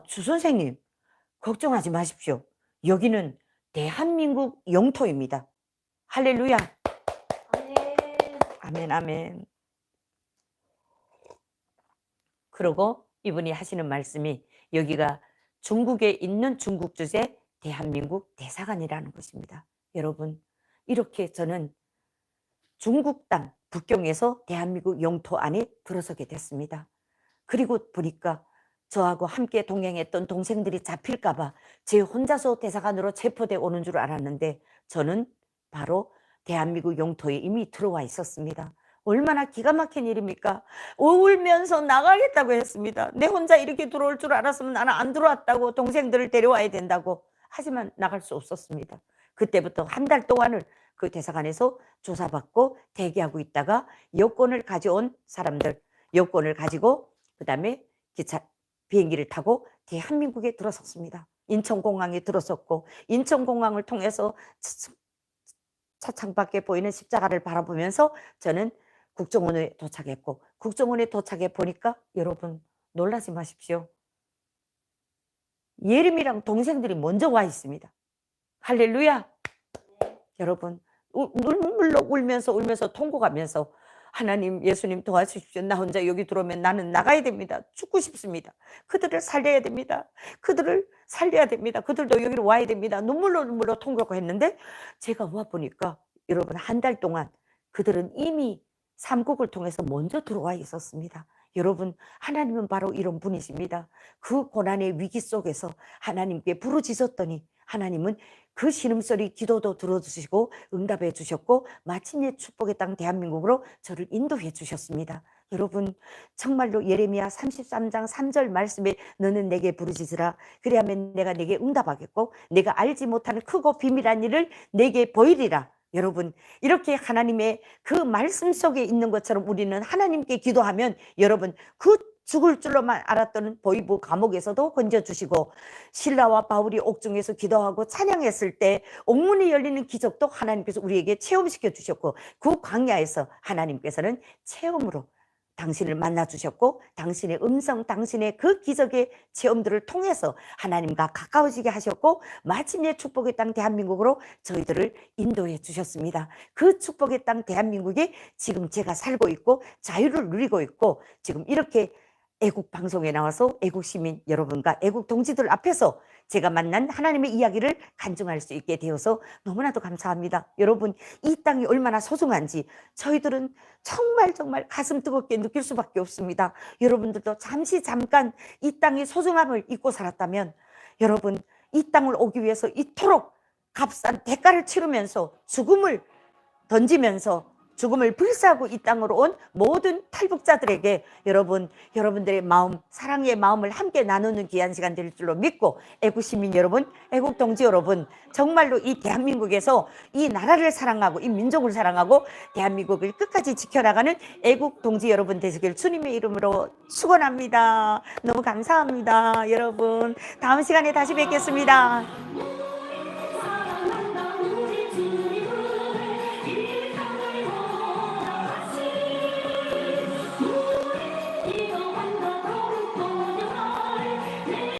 주 선생님 걱정하지 마십시오. 여기는 대한민국 영토입니다. 할렐루야. 아멘 아멘. 그러고 이분이 하시는 말씀이 여기가 중국에 있는 중국 주재 대한민국 대사관이라는 것입니다. 여러분 이렇게 저는 중국 땅 북경에서 대한민국 영토 안에 들어서게 됐습니다. 그리고 보니까 저하고 함께 동행했던 동생들이 잡힐까 봐 제 혼자서 대사관으로 체포돼 오는 줄 알았는데 저는 바로 대한민국 영토에 이미 들어와 있었습니다. 얼마나 기가 막힌 일입니까? 울면서 나가겠다고 했습니다. 내 혼자 이렇게 들어올 줄 알았으면 나는 안 들어왔다고 동생들을 데려와야 된다고. 하지만 나갈 수 없었습니다. 그때부터 한 달 동안을 그 대사관에서 조사받고 대기하고 있다가 여권을 가져온 사람들, 여권을 가지고 그 다음에 비행기를 타고 대한민국에 들어섰습니다. 인천공항에 들어섰고 인천공항을 통해서 차창 밖에 보이는 십자가를 바라보면서 저는 국정원에 도착했고 국정원에 도착해 보니까 여러분 놀라지 마십시오. 예림이랑 동생들이 먼저 와 있습니다. 할렐루야. 여러분 눈물로 울면서 통곡하면서 하나님 예수님 도와주십시오. 나 혼자 여기 들어오면 나는 나가야 됩니다. 죽고 싶습니다. 그들을 살려야 됩니다. 그들을 살려야 됩니다. 그들도 여기로 와야 됩니다. 눈물로 통곡했는데 제가 와보니까 여러분 한 달 동안 그들은 이미 삼국을 통해서 먼저 들어와 있었습니다. 여러분 하나님은 바로 이런 분이십니다. 그 고난의 위기 속에서 하나님께 부르짖었더니 하나님은 그 신음소리 기도도 들어주시고 응답해 주셨고 마침내 축복의 땅 대한민국으로 저를 인도해 주셨습니다. 여러분 정말로 예레미야 33장 3절 말씀에 너는 내게 부르짖으라 그리하면 내가 내게 응답하겠고 내가 알지 못하는 크고 비밀한 일을 내게 보이리라. 여러분 이렇게 하나님의 그 말씀 속에 있는 것처럼 우리는 하나님께 기도하면 여러분 그 죽을 줄로만 알았던 보이부 감옥에서도 건져주시고 실라와 바울이 옥중에서 기도하고 찬양했을 때 옥문이 열리는 기적도 하나님께서 우리에게 체험시켜 주셨고 그 광야에서 하나님께서는 체험으로 당신을 만나 주셨고 당신의 음성 당신의 그 기적의 체험들을 통해서 하나님과 가까워지게 하셨고 마침내 축복의 땅 대한민국으로 저희들을 인도해 주셨습니다. 그 축복의 땅 대한민국에 지금 제가 살고 있고 자유를 누리고 있고 지금 이렇게 애국 방송에 나와서 애국 시민 여러분과 애국 동지들 앞에서 제가 만난 하나님의 이야기를 간증할 수 있게 되어서 너무나도 감사합니다. 여러분 이 땅이 얼마나 소중한지 저희들은 정말 가슴 뜨겁게 느낄 수밖에 없습니다. 여러분들도 잠깐 이 땅의 소중함을 잊고 살았다면 여러분 이 땅을 오기 위해서 이토록 값싼 대가를 치르면서 죽음을 던지면서 죽음을 불사하고 이 땅으로 온 모든 탈북자들에게 여러분들의 마음, 사랑의 마음을 함께 나누는 귀한 시간 될 줄로 믿고, 애국 시민 여러분, 애국 동지 여러분, 정말로 이 대한민국에서 이 나라를 사랑하고 이 민족을 사랑하고 대한민국을 끝까지 지켜나가는 애국 동지 여러분 되시길 주님의 이름으로 축원합니다. 너무 감사합니다. 여러분, 다음 시간에 다시 뵙겠습니다.